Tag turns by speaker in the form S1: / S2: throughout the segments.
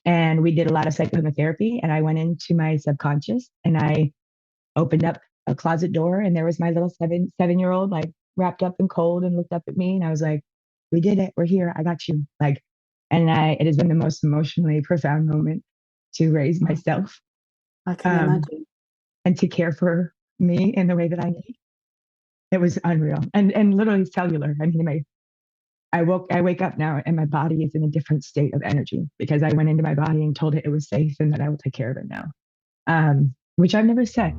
S1: and we did a lot of psychotherapy. And I went into my subconscious and I opened up a closet door, and there was my little 7-year old, like wrapped up and cold, and looked up at me. And I was like, "We did it. We're here. I got you." Like, it has been the most emotionally profound moment to raise myself,
S2: I can
S1: um,
S2: imagine.
S1: and to care for me in the way that I need. It was unreal and literally cellular. I mean, I wake up now and my body is in a different state of energy because I went into my body and told it it was safe and that I will take care of it now. Which I've never said.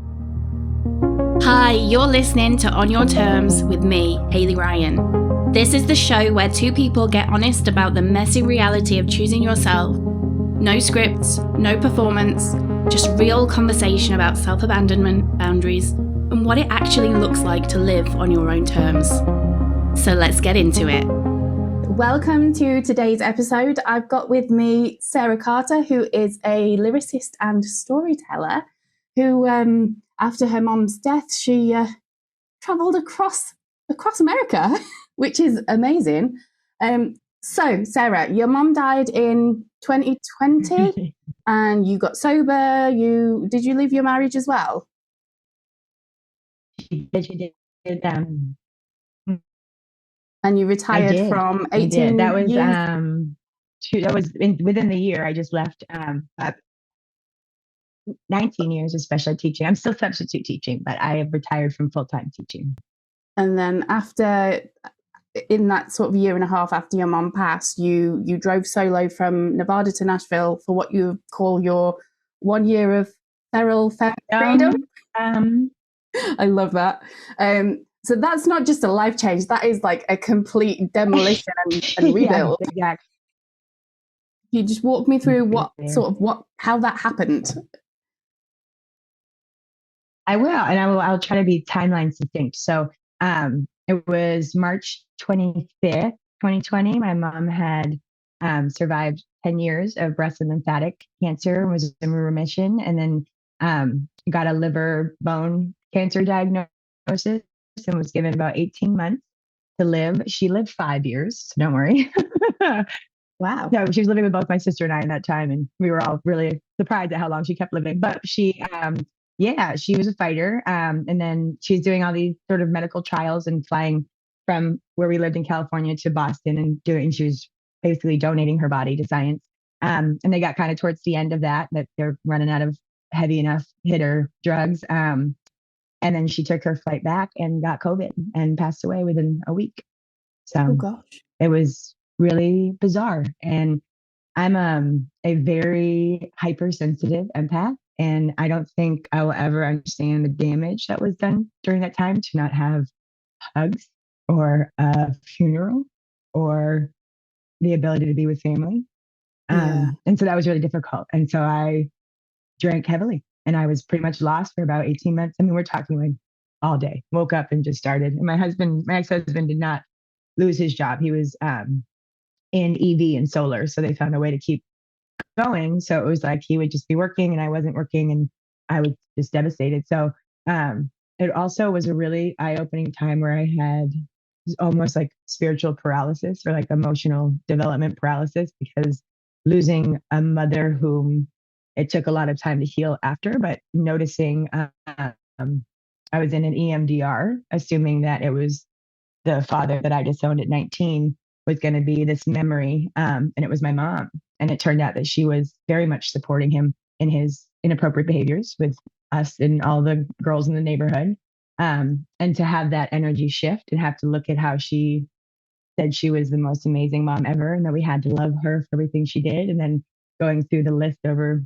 S3: Hi, you're listening to On Your Terms with me, Hayley Ryan. This is the show where two people get honest about the messy reality of choosing yourself. No scripts, no performance, just real conversation about self-abandonment, boundaries, and what it actually looks like to live on your own terms. So let's get into it.
S2: Welcome to today's episode. I've got with me Sarah Carter, who is a lyricist and storyteller who, after her mom's death, she travelled across America, which is amazing. So, Sarah, your mom died in 2020 and you got sober. Did you leave your marriage as well?
S1: She did.
S2: And you retired from 18
S1: That was
S2: years?
S1: within the year. I just left 19 years of special teaching. I'm still substitute teaching, but I have retired from full-time teaching.
S2: And then in that sort of year and a half after your mom passed, you drove solo from Nevada to Nashville for what you call your 1 year of feral freedom. I love that. So that's not just a life change, that is like a complete demolition and rebuild.
S1: Yeah, exactly.
S2: You just walk me through how that happened.
S1: I will, and I'll try to be timeline succinct. So it was March 25th, 2020. My mom had survived 10 years of breast and lymphatic cancer, was in remission, and then got a liver bone cancer diagnosis and was given about 18 months to live. She lived 5 years, so don't worry.
S2: Wow.
S1: No, she was living with both my sister and I in that time, and we were all really surprised at how long she kept living. But she was a fighter. And then she's doing all these sort of medical trials and flying from where we lived in California to Boston she was basically donating her body to science. And they got kind of towards the end of that they're running out of heavy enough hitter drugs. And then she took her flight back and got COVID and passed away within a week. So
S2: oh gosh,
S1: it was really bizarre. And I'm a very hypersensitive empath. And I don't think I will ever understand the damage that was done during that time to not have hugs or a funeral or the ability to be with family. And so that was really difficult. And so I drank heavily and I was pretty much lost for about 18 months. I mean, we're talking like all day, woke up and just started. And my ex-husband did not lose his job. He was in EV and solar. So they found a way to keep going. So it was like he would just be working and I wasn't working and I was just devastated. So it also was a really eye-opening time where I had almost like spiritual paralysis or like emotional development paralysis because losing a mother whom it took a lot of time to heal after, but noticing I was in an EMDR, assuming that it was the father that I disowned at 19 was going to be this memory. And it was my mom. And it turned out that she was very much supporting him in his inappropriate behaviors with us and all the girls in the neighborhood. And to have that energy shift and have to look at how she said she was the most amazing mom ever and that we had to love her for everything she did. And then going through the list over,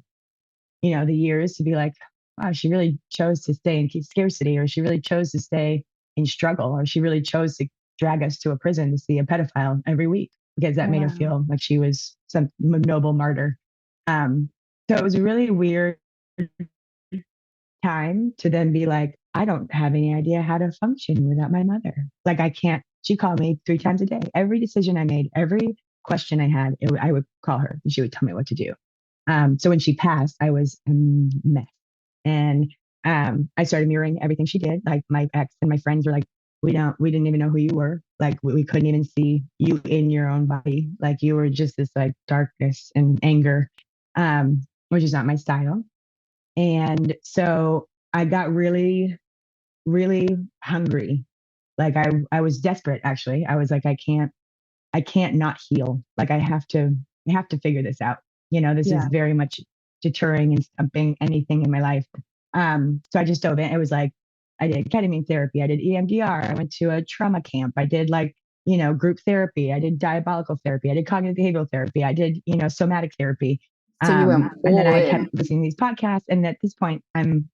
S1: the years to be like, wow, she really chose to stay in scarcity, or she really chose to stay in struggle, or she really chose to drag us to a prison to see a pedophile every week because that made her feel like she was some noble martyr. So it was a really weird time to then be like, I don't have any idea how to function without my mother. Like I can't, she called me 3 times a day. Every decision I made, every question I had, I would call her and she would tell me what to do. So when she passed, I was a mess. And I started mirroring everything she did. Like my ex and my friends were like, we didn't even know who you were. Like we couldn't even see you in your own body. Like you were just this like darkness and anger. which is not my style. And so I got really, really hungry. Like I was desperate actually. I was like, I can't not heal. Like I have to figure this out. This is
S2: Yeah.
S1: very much deterring and stumping anything in my life. So I just dove in. It was like, I did ketamine therapy. I did EMDR. I went to a trauma camp. I did like, group therapy. I did diabolical therapy. I did cognitive behavioral therapy. I did, somatic therapy.
S2: So you went
S1: And then
S2: all
S1: I
S2: in.
S1: kept listening to these podcasts. And at this point, I'm,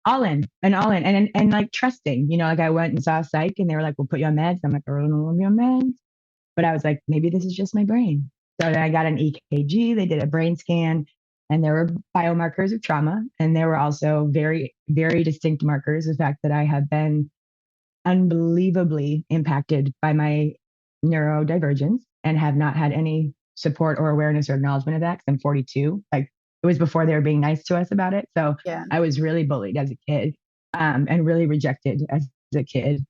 S1: all in and like trusting, like I went and saw a psych and they were like, we'll put you on meds. I'm like, I don't want to be on meds. But I was like, maybe this is just my brain. So then I got an EKG. They did a brain scan and there were biomarkers of trauma. And there were also very, very distinct markers. The fact that I have been unbelievably impacted by my neurodivergence and have not had any support or awareness or acknowledgement of that because I'm 42. Like it was before they were being nice to us about it. So
S2: Yeah.
S1: I was really bullied as a kid, and really rejected as a kid,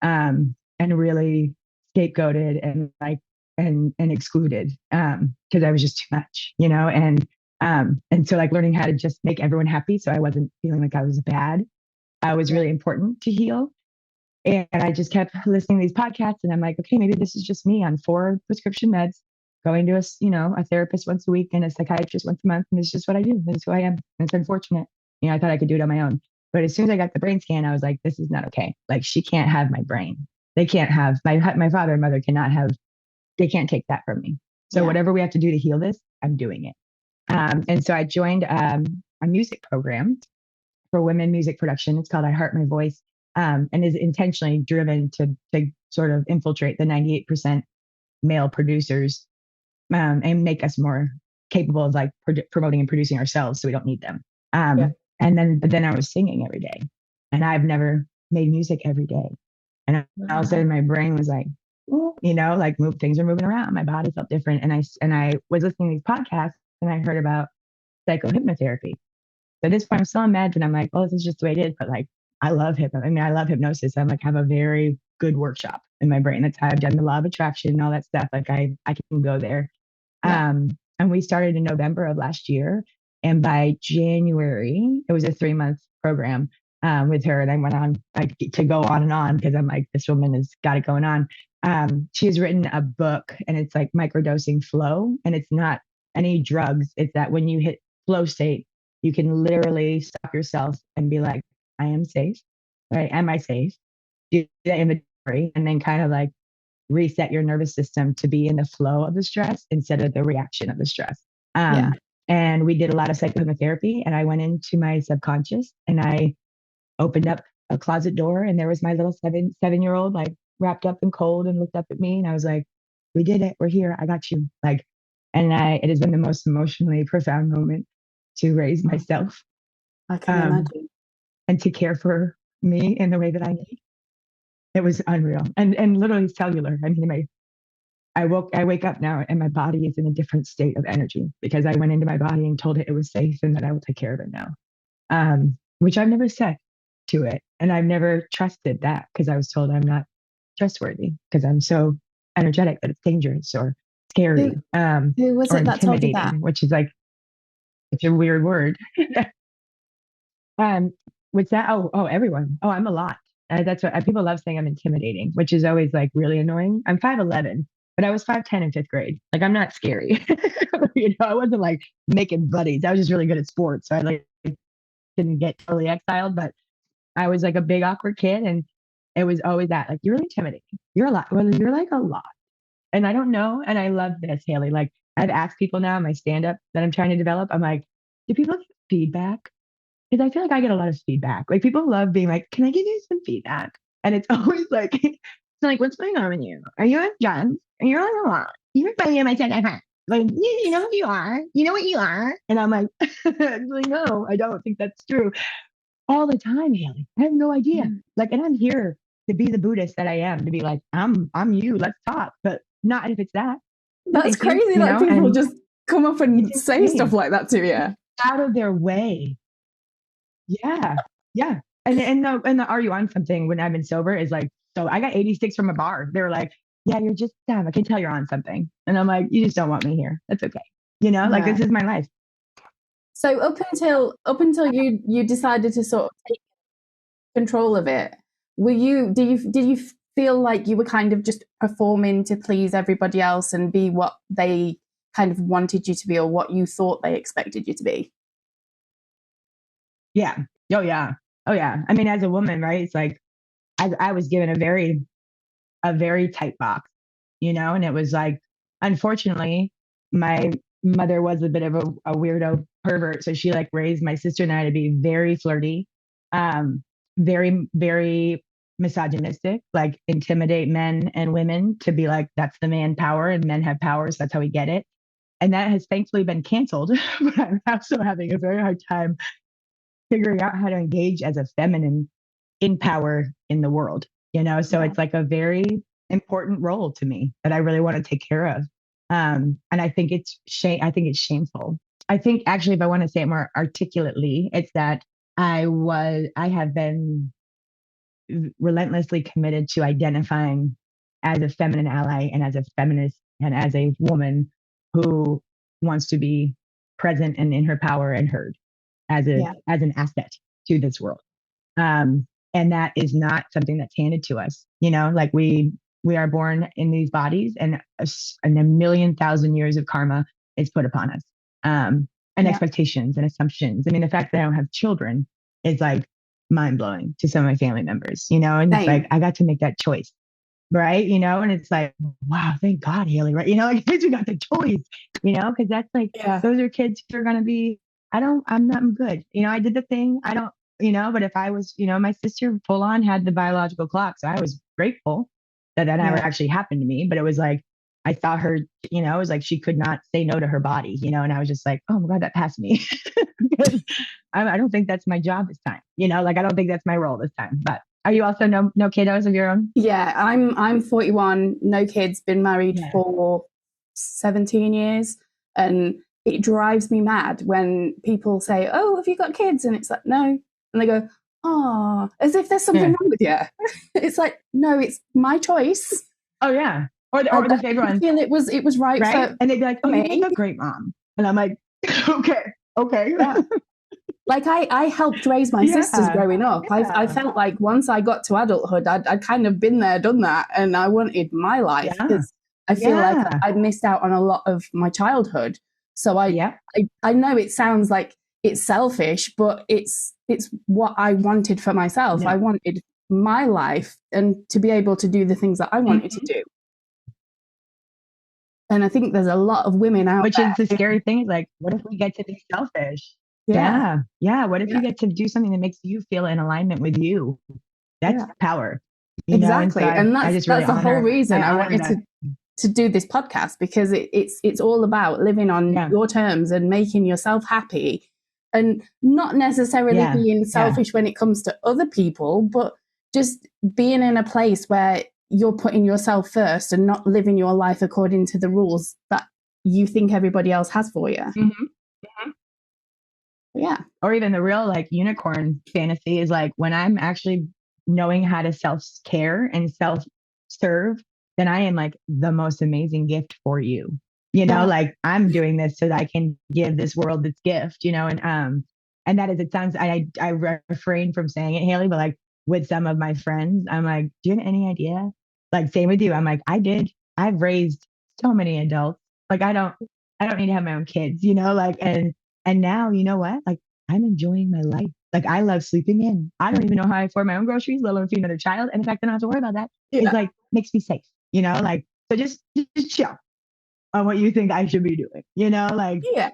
S1: and really scapegoated and like and excluded because I was just too much, and so like learning how to just make everyone happy so I wasn't feeling like I was bad was really important to heal. And I just kept listening to these podcasts and I'm like, okay, maybe this is just me on 4 prescription meds, going to a therapist once a week and a psychiatrist once a month. And it's just what I do. That's who I am. And it's unfortunate. I thought I could do it on my own. But as soon as I got the brain scan, I was like, this is not okay. Like she can't have my brain. They can't have my father and mother cannot have, they can't take that from me. So whatever we have to do to heal this, I'm doing it. And so I joined a music program for women music production. It's called I Heart My Voice, and is intentionally driven to sort of infiltrate the 98% male producers, and make us more capable of like promoting and producing ourselves so we don't need them. But then I was singing every day and I've never made music every day. And all of a sudden my brain was like, like things are moving around. My body felt different. And I was listening to these podcasts and I heard about psychohypnotherapy. So at this point I'm still on meds and I'm like, oh, this is just the way it is. But like, I love I love hypnosis. I'm like, have a very good workshop in my brain. That's how I've done the law of attraction and all that stuff. Like I can go there. And we started in November of last year. And by January, it was a 3-month program with her. And I went on to go on and on because I'm like, this woman has got it going on. She has written a book and it's like microdosing flow. And it's not any drugs. It's that when you hit flow state, you can literally stop yourself and be like, I am safe, right? Am I safe? Do that inventory and then kind of like reset your nervous system to be in the flow of the stress instead of the reaction of the stress. And we did a lot of psychotherapy and I went into my subconscious and I opened up a closet door and there was my little 7-year-old like wrapped up in cold and looked up at me and I was like, we did it. We're here. I got you. Like, and it has been the most emotionally profound moment to raise myself.
S2: I can imagine.
S1: And to care for me in the way that I need. It was unreal and literally cellular. I mean, I wake up now and my body is in a different state of energy because I went into my body and told it was safe and that I will take care of it now. Which I've never said to it. And I've never trusted that because I was told I'm not trustworthy because I'm so energetic that it's dangerous or scary.
S2: Who was it that told you that?
S1: Which is like, it's a weird word. What's that? Oh, everyone. Oh, I'm a lot. That's what people love saying I'm intimidating, which is always like really annoying. I'm 5'11", but I was 5'10" in 5th grade. Like I'm not scary. I wasn't like making buddies. I was just really good at sports. So I like didn't get totally exiled, but I was like a big awkward kid. And it was always that like, you're really intimidating. You're a lot. Well, you're like a lot. And I don't know. And I love this, Haley. Like I've asked people now in my stand-up that I'm trying to develop. I'm like, do people get feedback? Because I feel like I get a lot of feedback. Like people love being like, can I give you some feedback? And it's always like, it's like, what's going on with you? Are you on drugs? Are you on a lot? You're funny in my second half. Like, you know who you are. You know what you are. And I'm like, actually, no, I don't think that's true. All the time, Haley. I have no idea. Like, and I'm here to be the Buddhist that I am, to be like, I'm you, let's talk. But not if it's that.
S2: That's crazy that people just come up and say stuff like that to you.
S1: Out of their way. Yeah. And the are you on something when I've been sober is like, so I got 86 from a bar. They were like, yeah, you're just dumb. I can tell you're on something. And I'm like, you just don't want me here. That's okay. like
S2: Yeah.
S1: this is my life.
S2: So up until you decided to sort of take control of it, did you feel like you were kind of just performing to please everybody else and be what they kind of wanted you to be or what you thought they expected you to be?
S1: Yeah. Oh yeah. Oh yeah. I mean, as a woman, right? It's like I was given a very tight box, and it was like, unfortunately, my mother was a bit of a weirdo pervert. So she like raised my sister and I to be very flirty, very, very misogynistic, like intimidate men and women to be like, that's the man power and men have powers. That's how we get it. And that has thankfully been canceled. But I'm also having a very hard time figuring out how to engage as a feminine in power in the world, So
S2: Yeah.
S1: it's like a very important role to me that I really want to take care of. And I think it's shame. I think it's shameful. I think actually, if I want to say it more articulately, it's that I have been relentlessly committed to identifying as a feminine ally and as a feminist and as a woman who wants to be present and in her power and heard
S2: Yeah.
S1: as an asset to this world. And that is not something that's handed to us. Like we are born in these bodies, and a million thousand years of karma is put upon us, and
S2: Yeah.
S1: expectations and assumptions. I mean, the fact that I don't have children is like mind blowing to some of my family members. And it's like
S2: Same.
S1: I got to make that choice, right? And it's like, wow, thank God, Haley, right? Like at least we got the choice, because that's like
S2: Yeah.
S1: those are kids who are gonna be. I'm good. I did the thing. I don't, but if I was, my sister full on had the biological clock. So I was grateful that never
S2: Yeah.
S1: actually happened to me. But it was like, I saw her, it was like she could not say no to her body, and I was just like, oh my God, that passed me. I don't think that's my job this time, like I don't think that's my role this time. But are you also no kiddos of your own?
S2: Yeah, I'm 41, no kids, been married
S1: Yeah.
S2: for 17 years, and it drives me mad when people say, "Oh, have you got kids?" And it's like, "No." And they go, "Oh," as if there's something
S1: Yeah.
S2: wrong with you. It's like, "No, it's my choice."
S1: Oh yeah.
S2: I,
S1: Or the
S2: I
S1: favorite one,
S2: feel it was right
S1: right?
S2: for
S1: And they'd be like,
S2: for
S1: oh, you make
S2: me.
S1: a great mom. And I'm like, okay, okay.
S2: Yeah. Like I helped raise my sisters
S1: Yeah.
S2: growing up. I
S1: Yeah.
S2: felt like once I got to adulthood, I'd kind of been there, done that, and I wanted my life
S1: Yeah.
S2: because I feel like
S1: Yeah.
S2: I'd missed out on a lot of my childhood. So
S1: Yeah.
S2: I know it sounds like it's selfish, but it's what I wanted for myself.
S1: Yeah.
S2: I wanted my life and to be able to do the things that I wanted to do. And I think there's a lot of women out
S1: Which
S2: there.
S1: is the scary thing is like, what if we get to be selfish?
S2: Yeah.
S1: Yeah. Yeah. What if
S2: Yeah.
S1: you get to do something that makes you feel in alignment with you? That's
S2: Yeah.
S1: power, And so
S2: Exactly. And
S1: I just really
S2: that's the whole reason I
S1: honor
S2: wanted
S1: that.
S2: to do this podcast, because it's all about living on
S1: Yeah.
S2: your terms and making yourself happy, and not necessarily
S1: Yeah.
S2: being
S1: Yeah.
S2: selfish when it comes to other people, but just being in a place where you're putting yourself first and not living your life according to the rules that you think everybody else has for you.
S1: Mm-hmm.
S2: Yeah.
S1: Or even the real like unicorn fantasy is like when I'm actually knowing how to self-care and self-serve, then I am like the most amazing gift for you.
S2: Yeah.
S1: Like I'm doing this so that I can give this world this gift, and that is, it sounds, I refrain from saying it, Haley, but like with some of my friends, I'm like, do you have any idea? Like same with you. I'm like, I've raised so many adults. Like I don't need to have my own kids, like, and now, you know what? Like, I'm enjoying my life. Like, I love sleeping in. I don't even know how I afford my own groceries, let alone feed another child. And the fact that I don't have to worry about that is like, makes me safe, like, so just chill on what you think I should be doing, like,
S2: Yeah.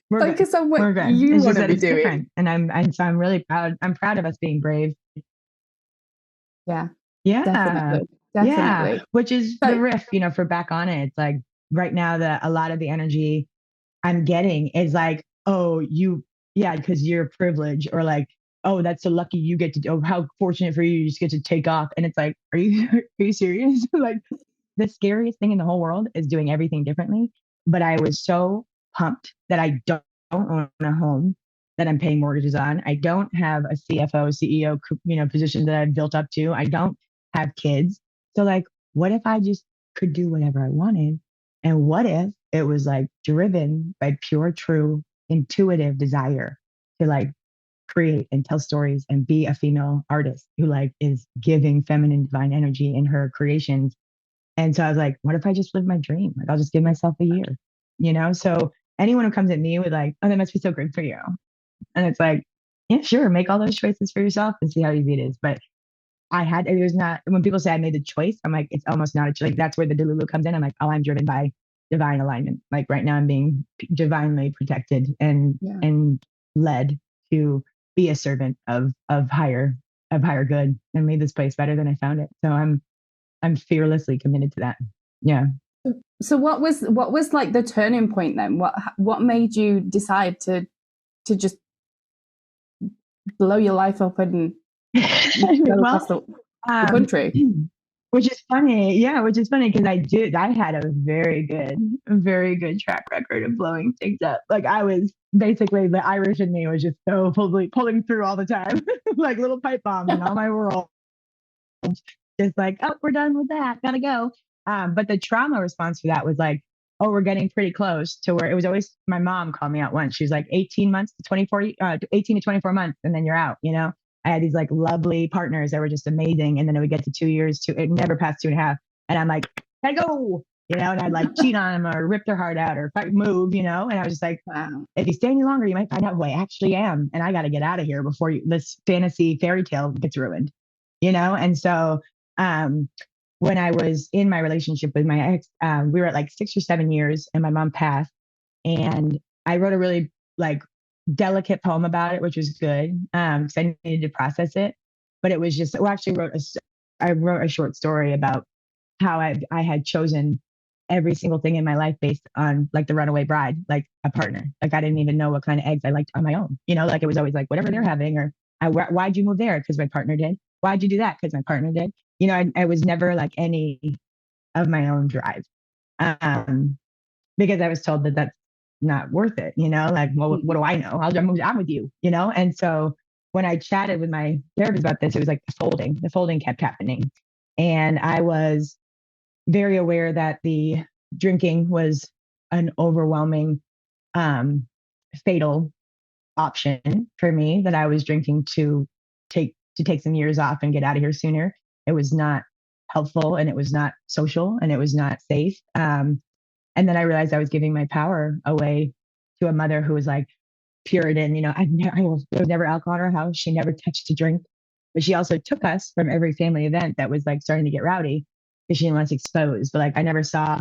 S1: we're
S2: Focus
S1: good.
S2: on what
S1: We're good.
S2: you
S1: It's
S2: want
S1: just
S2: to
S1: that
S2: be
S1: it's
S2: doing.
S1: different. And so I'm really proud. I'm proud of us being brave.
S2: Yeah.
S1: Yeah.
S2: Definitely.
S1: Yeah. Which is the
S2: So,
S1: riff, for back on it. It's like right now a lot of the energy I'm getting is like, oh, yeah, because you're privileged, or like, oh, that's so lucky you get to, oh, how fortunate for you, you just get to take off. And it's like, are you serious? Like the scariest thing in the whole world is doing everything differently. But I was so pumped that I don't own a home that I'm paying mortgages on. I don't have a CFO, CEO, position that I've built up to. I don't have kids. So like, what if I just could do whatever I wanted? And what if it was like driven by pure, true, intuitive desire to like create and tell stories and be a female artist who like is giving feminine divine energy in her creations. And so I was like, what if I just live my dream? Like I'll just give myself a year, you know? So anyone who comes at me with like, oh, that must be so good for you. And it's like, yeah, sure, make all those choices for yourself and see how easy it is. But there's not, when people say I made the choice, I'm like, it's almost not a choice. Like, that's where the Delulu comes in. I'm like, oh, I'm driven by divine alignment. Like right now I'm being divinely protected and led to be a servant of higher good and made this place better than I found it. So I'm fearlessly committed to that. Yeah.
S2: So what was like the turning point then? What made you decide to just blow your life up and go across the country?
S1: Which is funny. Yeah, which is funny because I had a very good track record of blowing things up. Like I was basically, the Irish in me was just so pulling through all the time, like little pipe bombs in all my world. Just like, oh, we're done with that. Gotta go. But the trauma response for that was like, oh, we're getting pretty close to where it was always, my mom called me out once. She was like 18 months to 18 to 24 months, and then you're out, you know? I had these like lovely partners that were just amazing. And then it would get to 2 years, it never passed 2.5. And I'm like, I go, you know, and I'd like cheat on them or rip their heart out or move, you know? And I was just like, wow, if you stay any longer, you might find out who I actually am. And I got to get out of here before this fantasy fairy tale gets ruined, you know? And so, when I was in my relationship with my ex, we were at like 6 or 7 years and my mom passed. And I wrote a really like delicate poem about it, which was good because I needed to process it. But it was just, well, actually I wrote a short story about how I had chosen every single thing in my life based on like the runaway bride, like a partner. Like I didn't even know what kind of eggs I liked on my own. You know, like it was always like whatever they're having, or why'd you move there? Because my partner did. Why'd you do that? Because my partner did. You know, I was never like any of my own drive, because I was told that that's not worth it. You know, like, well, what do I know? I'll move on with you. You know, and so when I chatted with my therapist about this, it was like the folding. The folding kept happening, and I was very aware that the drinking was an overwhelming, fatal option for me. That I was drinking to take some years off and get out of here sooner. It was not helpful, and it was not social, and it was not safe. And then I realized I was giving my power away to a mother who was like Puritan. You know, there was never alcohol in her house. She never touched a drink, but she also took us from every family event that was like starting to get rowdy because she didn't want us exposed. But like I never saw,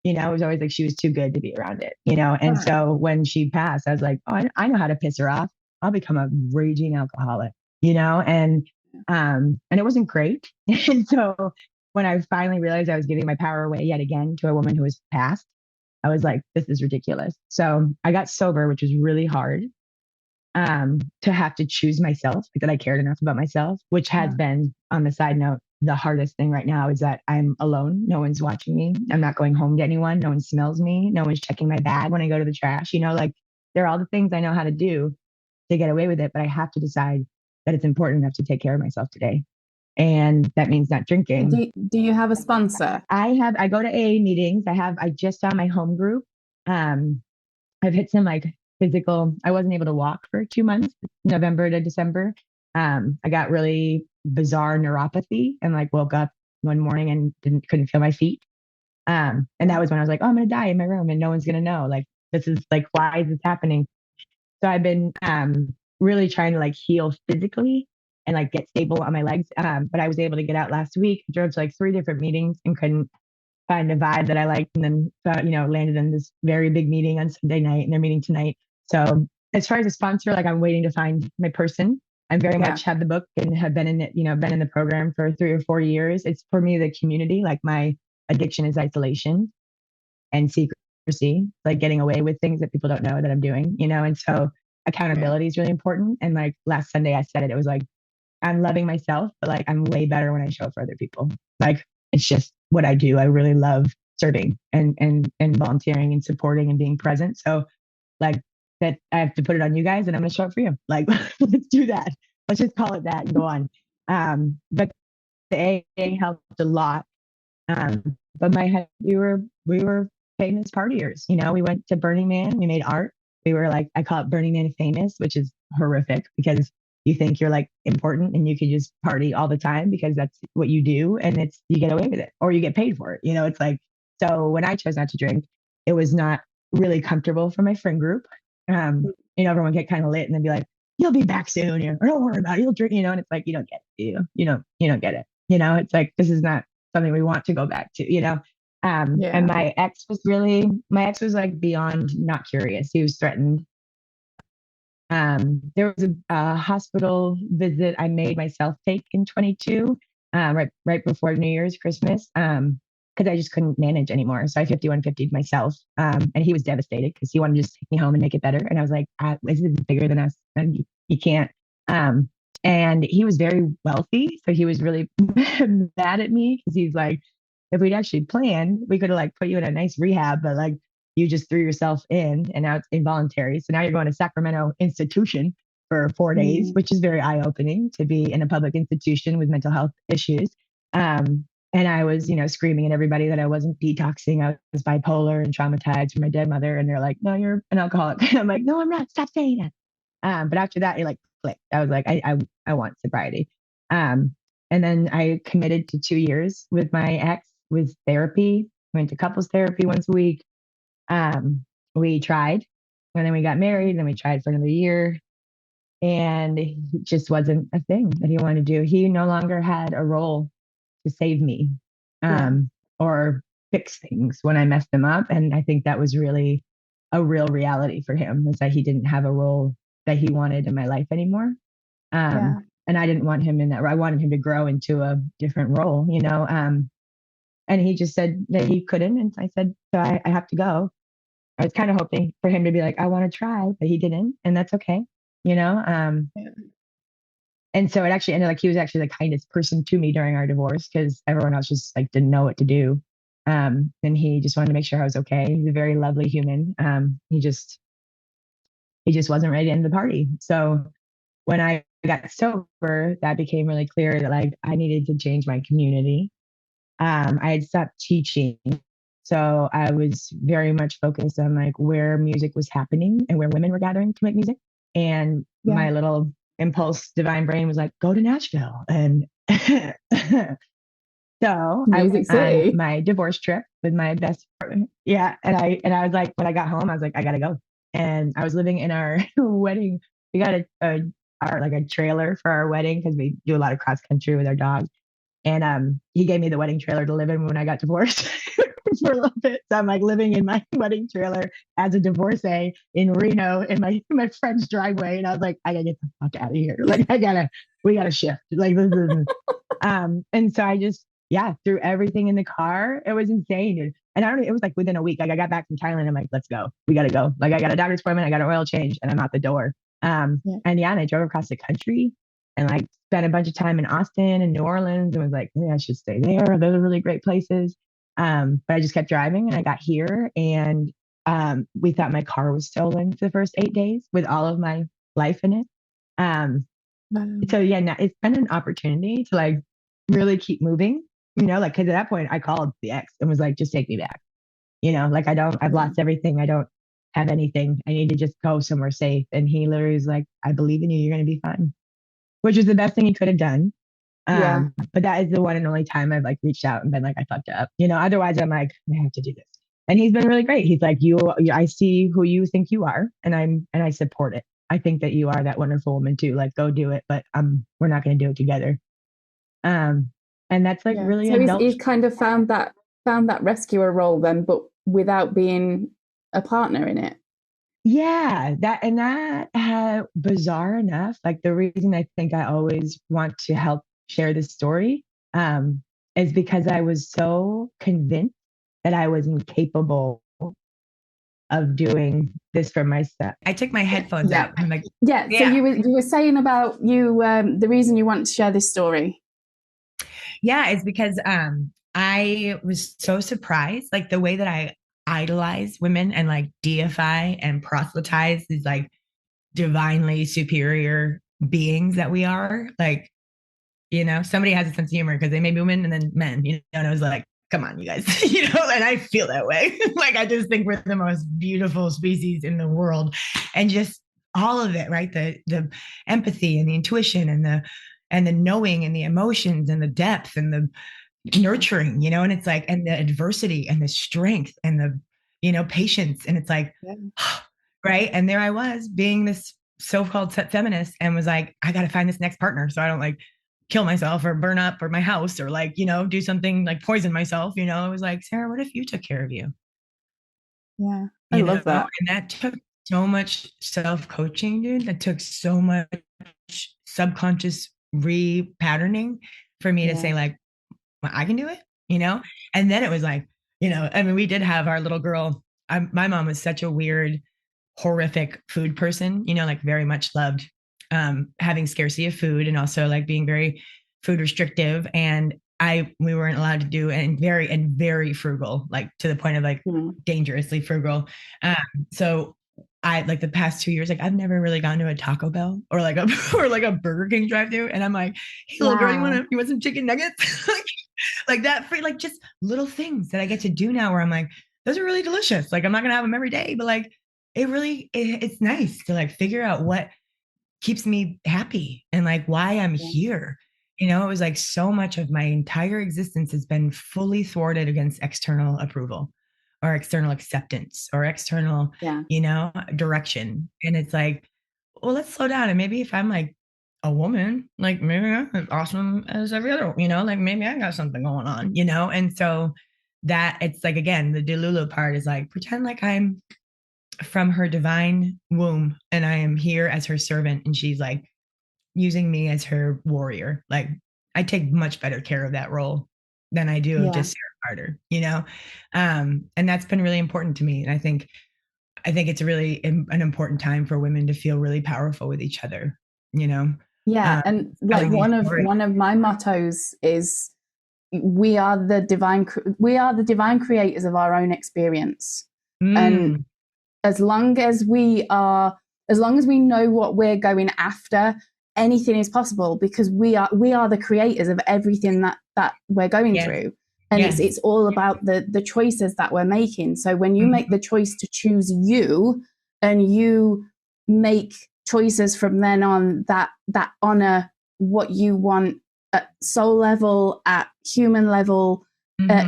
S1: you know, it was always like she was too good to be around it, you know. And so when she passed, I was like, oh, I know how to piss her off. I'll become a raging alcoholic, you know. And it wasn't great. And so when I finally realized I was giving my power away yet again to a woman who was passed, I was like, this is ridiculous. So I got sober, which was really hard, to have to choose myself, like that I cared enough about myself, which has been, on the side note, the hardest thing right now is that I'm alone. No one's watching me. I'm not going home to anyone. No one smells me. No one's checking my bag when I go to the trash. You know, like there are all the things I know how to do to get away with it, but I have to decide that it's important enough to take care of myself today. And that means not drinking.
S2: Do you have a sponsor?
S1: I go to AA meetings. I just found my home group. I've hit some like physical, I wasn't able to walk for 2 months, November to December. I got really bizarre neuropathy and like woke up one morning and couldn't feel my feet. And that was when I was like, oh, I'm going to die in my room and no one's going to know. Like, this is like, why is this happening? So I've been, really trying to like heal physically and like get stable on my legs. But I was able to get out last week, drove to like 3 different meetings and couldn't find a vibe that I liked. And then, landed in this very big meeting on Sunday night, and they're meeting tonight. So as far as a sponsor, like I'm waiting to find my person. I very much have the book and have been in it, been in the program for 3 or 4 years. It's for me, the community, like my addiction is isolation and secrecy, like getting away with things that people don't know that I'm doing, and so accountability is really important. And like last Sunday I said it was like, I'm loving myself, but like I'm way better when I show up for other people. Like it's just what I do. I really love serving and volunteering and supporting and being present. So like that I have to put it on you guys and I'm going to show up for you. Like, let's do that. Let's just call it that and go on. But the AA helped a lot. But we were famous partiers. We went to Burning Man, we made art. We were like, I call it Burning Man famous, which is horrific because you think you're like important and you can just party all the time because that's what you do and you get away with it or you get paid for it. It's like, so when I chose not to drink, it was not really comfortable for my friend group. Everyone get kind of lit and then be like, you'll be back soon, or don't worry about it, you'll drink, and it's like, you don't get it, you don't get it. It's like, this is not something we want to go back to. And my ex was like beyond not curious. He was threatened. There was a hospital visit I made myself take in 22, right before New Year's, Christmas, because I just couldn't manage anymore. So I 5150'd myself, and he was devastated because he wanted to just take me home and make it better. And I was like, this is bigger than us, and you can't. And he was very wealthy, so he was really mad at me because he's like, if we'd actually planned, we could have like put you in a nice rehab, but like you just threw yourself in and now it's involuntary. So now you're going to Sacramento institution for 4 days, which is very eye-opening to be in a public institution with mental health issues. And I was, screaming at everybody that I wasn't detoxing. I was bipolar and traumatized from my dead mother. And they're like, no, you're an alcoholic. I'm like, no, I'm not. Stop saying that. But after that, it like clicked. I was like, I want sobriety. And then I committed to 2 years with my ex with therapy. Went to couples therapy once a week. We tried, and then we got married, and then we tried for another year, and it just wasn't a thing that he wanted to do. He no longer had a role to save me, or fix things when I messed him up. And I think that was really a real reality for him, is that he didn't have a role that he wanted in my life anymore. And I didn't want him in that. I wanted him to grow into a different role, and he just said that he couldn't. And I said, so I have to go. I was kind of hoping for him to be like, I want to try, but he didn't. And that's okay. And so it actually ended like he was actually the kindest person to me during our divorce because everyone else just like didn't know what to do. And he just wanted to make sure I was okay. He's a very lovely human. He just wasn't ready to end the party. So when I got sober, that became really clear that like I needed to change my community. I had stopped teaching. So I was very much focused on like where music was happening and where women were gathering to make music. And my little impulse divine brain was like, go to Nashville. And so I went on my divorce trip with my best friend. Yeah. And I was like, when I got home, I was like, I gotta go. And I was living in our wedding. We got a trailer for our wedding because we do a lot of cross country with our dog. And he gave me the wedding trailer to live in when I got divorced for a little bit. So I'm like living in my wedding trailer as a divorcee in Reno in my friend's driveway. And I was like, I gotta get the fuck out of here. Like we gotta shift. Like this is and so I just threw everything in the car. It was insane. And it was like within a week. Like I got back from Thailand. I'm like, let's go. We gotta go. Like I got a doctor's appointment, I got an oil change, and I'm out the door. And I drove across the country and like spent a bunch of time in Austin and New Orleans and was like, maybe I should stay there. Those are really great places. But I just kept driving and I got here and we thought my car was stolen for the first 8 days with all of my life in it. So it's been an opportunity to like really keep moving, like, cause at that point I called the ex and was like, just take me back. Like I've lost everything. I don't have anything. I need to just go somewhere safe. And he literally was like, I believe in you. You're going to be fine, which was the best thing he could have done. But that is the one and only time I've like reached out and been like, I fucked up, otherwise I'm like, I have to do this. And he's been really great. He's like, I see who you think you are. And I support it. I think that you are that wonderful woman too. Like, go do it. But we're not going to do it together. And that's like really
S2: so he's kind of found that rescuer role then, but without being a partner in it.
S1: Yeah, bizarre enough, like the reason I think I always want to help share this story is because I was so convinced that I was incapable of doing this for myself. I took my headphones out. I'm like,
S2: so you were saying about the reason you want to share this story.
S1: Yeah, it's because I was so surprised, like the way that I idolize women and like deify and proselytize these like divinely superior beings that we are. Like, somebody has a sense of humor because they may be women and then men, and it was like, come on, you guys, and I feel that way. Like, I just think we're the most beautiful species in the world. And just all of it, right? The empathy and the intuition and the knowing and the emotions and the depth and the nurturing, and it's like, and the adversity and the strength and the, patience. And it's like,
S2: Yeah.
S1: right. And there I was being this so-called feminist and was like, I got to find this next partner so I don't like kill myself or burn up or my house or like, do something like poison myself. It was like, Sarah, what if you took care of you?
S2: Yeah. I love that.
S1: And that took so much self-coaching, dude. That took so much subconscious repatterning for me to say like, well, I can do it, And then it was like, I mean, we did have our little girl. My mom was such a weird, horrific food person, like very much loved having scarcity of food and also like being very food restrictive. And we weren't allowed to do and very frugal, like to the point of like dangerously frugal. So I like the past 2 years, like I've never really gone to a Taco Bell or like a or like a Burger King drive-thru. And I'm like, hey, little girl, you want some chicken nuggets? Like that free, like just little things that I get to do now where I'm like, those are really delicious. Like I'm not gonna have them every day, but like it's nice to like figure out what keeps me happy and like why I'm here. It was like so much of my entire existence has been fully thwarted against external approval or external acceptance or external, direction. And it's like, well, let's slow down. And maybe if I'm like a woman, like maybe I'm as awesome as every other, like maybe I got something going on, And so that it's like, again, the Delulu part is like, pretend like I'm from her divine womb and I am here as her servant. And she's like using me as her warrior. Like I take much better care of that role than I do of just Sarah Carter, and that's been really important to me. And I think it's really an important time for women to feel really powerful with each other,
S2: Yeah. And like one of my mottos is we are the divine creators of our own experience. And as long as we know what we're going after, anything is possible because we are the creators of everything that we're going through. And it's all about the choices that we're making. So when you make the choice to choose you and you make choices from then on that honor what you want at soul level, at human level, at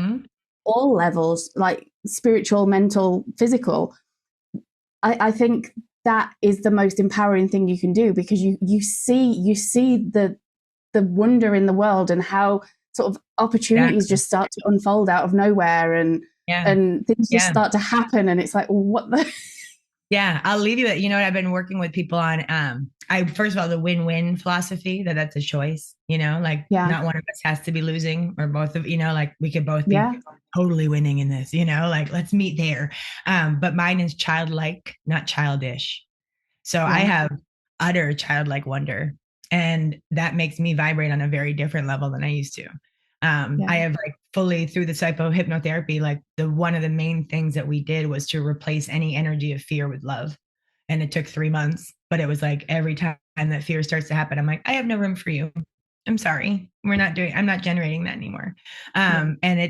S2: all levels, like spiritual, mental, physical, I think that is the most empowering thing you can do because you see the wonder in the world and how sort of opportunities just start to unfold out of nowhere and things just start to happen and it's like, what the
S1: Yeah, I'll leave you at, what I've been working with people on. First of all, the win-win philosophy that's a choice, like not one of us has to be losing or both of, like we could both be totally winning in this, like let's meet there. But mine is childlike, not childish. So I have utter childlike wonder and that makes me vibrate on a very different level than I used to. I have like fully through the hypnotherapy, like one of the main things that we did was to replace any energy of fear with love. And it took 3 months, but it was like every time that fear starts to happen, I'm like, I have no room for you. I'm sorry. I'm not generating that anymore. And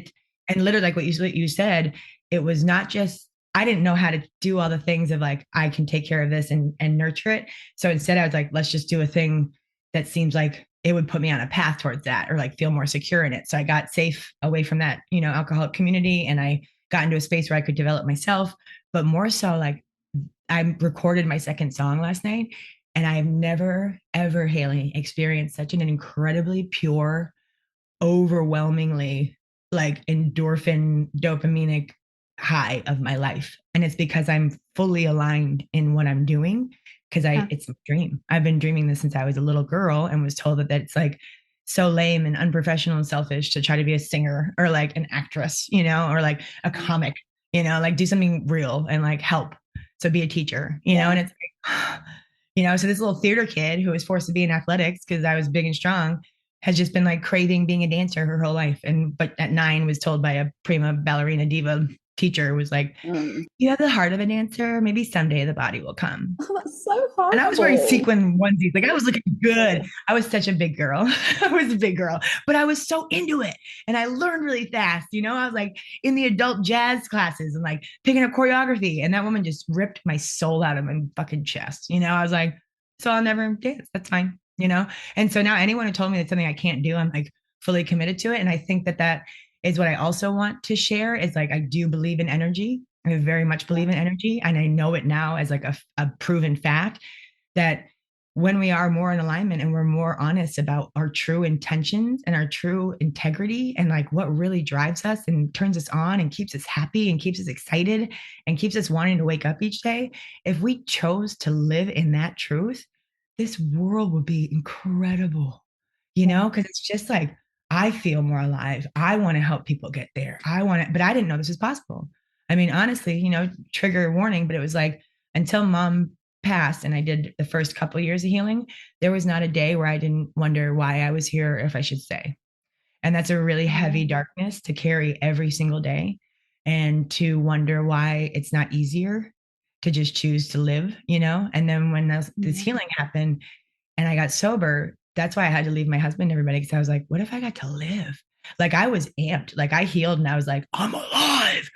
S1: literally like what you said, it was not just, I didn't know how to do all the things of like, I can take care of this and nurture it. So instead I was like, let's just do a thing that seems like it would put me on a path towards that or like feel more secure in it. So I got safe away from that, alcoholic community. And I got into a space where I could develop myself, but more so like I recorded my second song last night and I've never, ever, Haley, experienced such an incredibly pure, overwhelmingly like endorphin, dopaminic high of my life. And it's because I'm fully aligned in what I'm doing. Because it's a dream. I've been dreaming this since I was a little girl and was told that it's like so lame and unprofessional and selfish to try to be a singer or like an actress, or like a comic, like do something real and like help. So be a teacher, and it's like, so this little theater kid who was forced to be in athletics because I was big and strong has just been like craving being a dancer her whole life. But at 9 was told by a prima ballerina diva teacher was like,
S2: Mm.
S1: you have the heart of a dancer. Maybe someday the body will come.
S2: Oh, that's so
S1: And I was wearing
S2: horrible.
S1: sequin onesies. Like I was looking good. I was such a big girl. I was a big girl, but I was so into it. And I learned really fast. I was like in the adult jazz classes and like picking up choreography. And that woman just ripped my soul out of my fucking chest. I was like, so I'll never dance. That's fine. And so now anyone who told me that's something I can't do, I'm like fully committed to it. And I think that that is what I also want to share is like, I do believe in energy. I very much believe in energy. And I know it now as like a proven fact that when we are more in alignment and we're more honest about our true intentions and our true integrity and like what really drives us and turns us on and keeps us happy and keeps us excited and keeps us wanting to wake up each day, if we chose to live in that truth, this world would be incredible, because it's just like, I feel more alive. I want to help people get there. I want to, but I didn't know this was possible. I mean, honestly, trigger warning, but it was like until mom passed and I did the first couple of years of healing, there was not a day where I didn't wonder why I was here or if I should stay. And that's a really heavy darkness to carry every single day and to wonder why it's not easier to just choose to live. And then when this healing happened and I got sober, that's why I had to leave my husband and everybody because I was like, what if I got to live? Like I was amped, like I healed and I was like, I'm alive.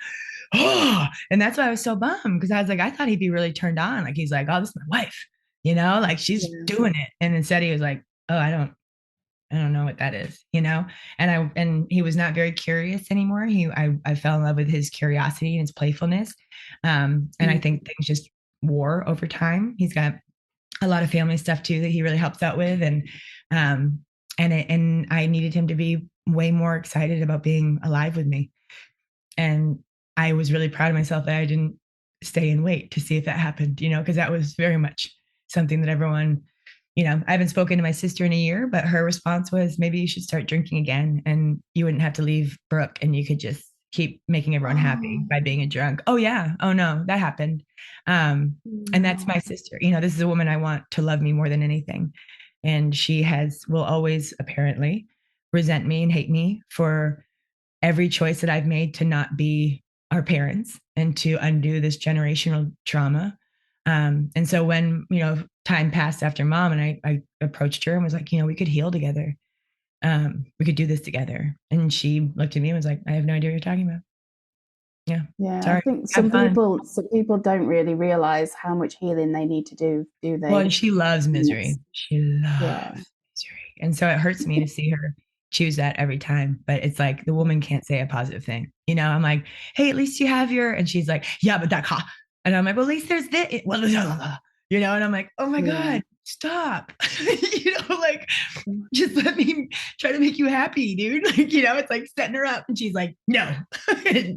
S1: Oh, and that's why I was so bummed because I was like, I thought he'd be really turned on. Like he's like, oh, this is my wife, like she's doing it. And instead he was like, oh, I don't know what that is. And he was not very curious anymore. I fell in love with his curiosity and his playfulness. And I think things just wore over time. He's got a lot of family stuff too that he really helps out with. And I needed him to be way more excited about being alive with me. And I was really proud of myself that I didn't stay and wait to see if that happened, because that was very much something that everyone, I haven't spoken to my sister in a year, but her response was maybe you should start drinking again and you wouldn't have to leave Brooke and you could just keep making everyone happy by being a drunk. Oh yeah. Oh no, that happened. And that's my sister. This is a woman I want to love me more than anything. And she will always apparently resent me and hate me for every choice that I've made to not be our parents and to undo this generational trauma. And so when, time passed after mom and I approached her and was like, we could heal together. We could do this together. And she looked at me and was like, I have no idea what you're talking about. Yeah.
S2: Yeah, I
S1: Sorry.
S2: think
S1: Have fun.
S2: some people don't really realize how much healing they need to do
S1: Well,
S2: they?
S1: and she loves
S2: And
S1: misery. She
S2: yeah,
S1: loves misery. And so it hurts me to see her choose that every time. But it's like the woman can't say a positive thing. I'm like, hey, at least you have and she's like, yeah, but that car. And I'm like, well, at least there's this. Well, and I'm like, oh my God, stop. Like just let me try to make you happy, dude. Like, it's like setting her up and she's like, no,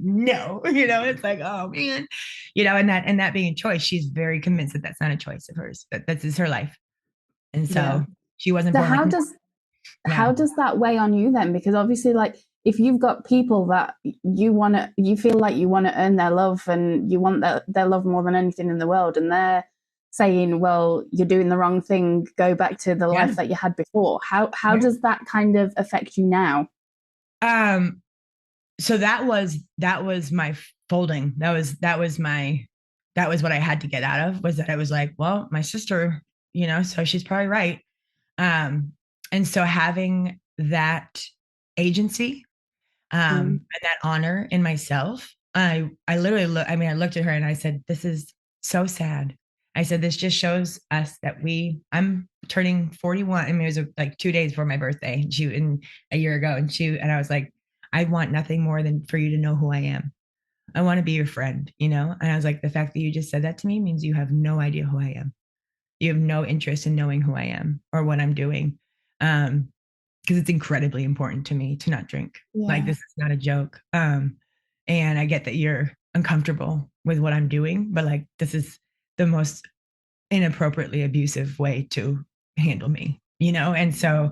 S1: no, it's like, oh man, and that being a choice, she's very convinced that that's not a choice of hers, that this is her life. And so she wasn't
S2: So
S1: born like,
S2: how does that weigh on you then? Because obviously, like if you've got people that you feel like you want to earn their love and you want their love more than anything in the world, and they're saying, well, you're doing the wrong thing, go back to the life that you had before. How does that kind of affect you now?
S1: So that was my folding. That was what I had to get out of, was that I was like, well, my sister, so she's probably right. And so having that agency and that honor in myself, I literally I looked at her and I said, this is so sad. I said, this just shows us that I'm turning 41. I mean, it was like 2 days before my birthday, in a year ago. And I was like, I want nothing more than for you to know who I am. I want to be your friend, And I was like, the fact that you just said that to me means you have no idea who I am. You have no interest in knowing who I am or what I'm doing. Because it's incredibly important to me to not drink. Like, this is not a joke. And I get that you're uncomfortable with what I'm doing, but like, this is the most inappropriately abusive way to handle me, And so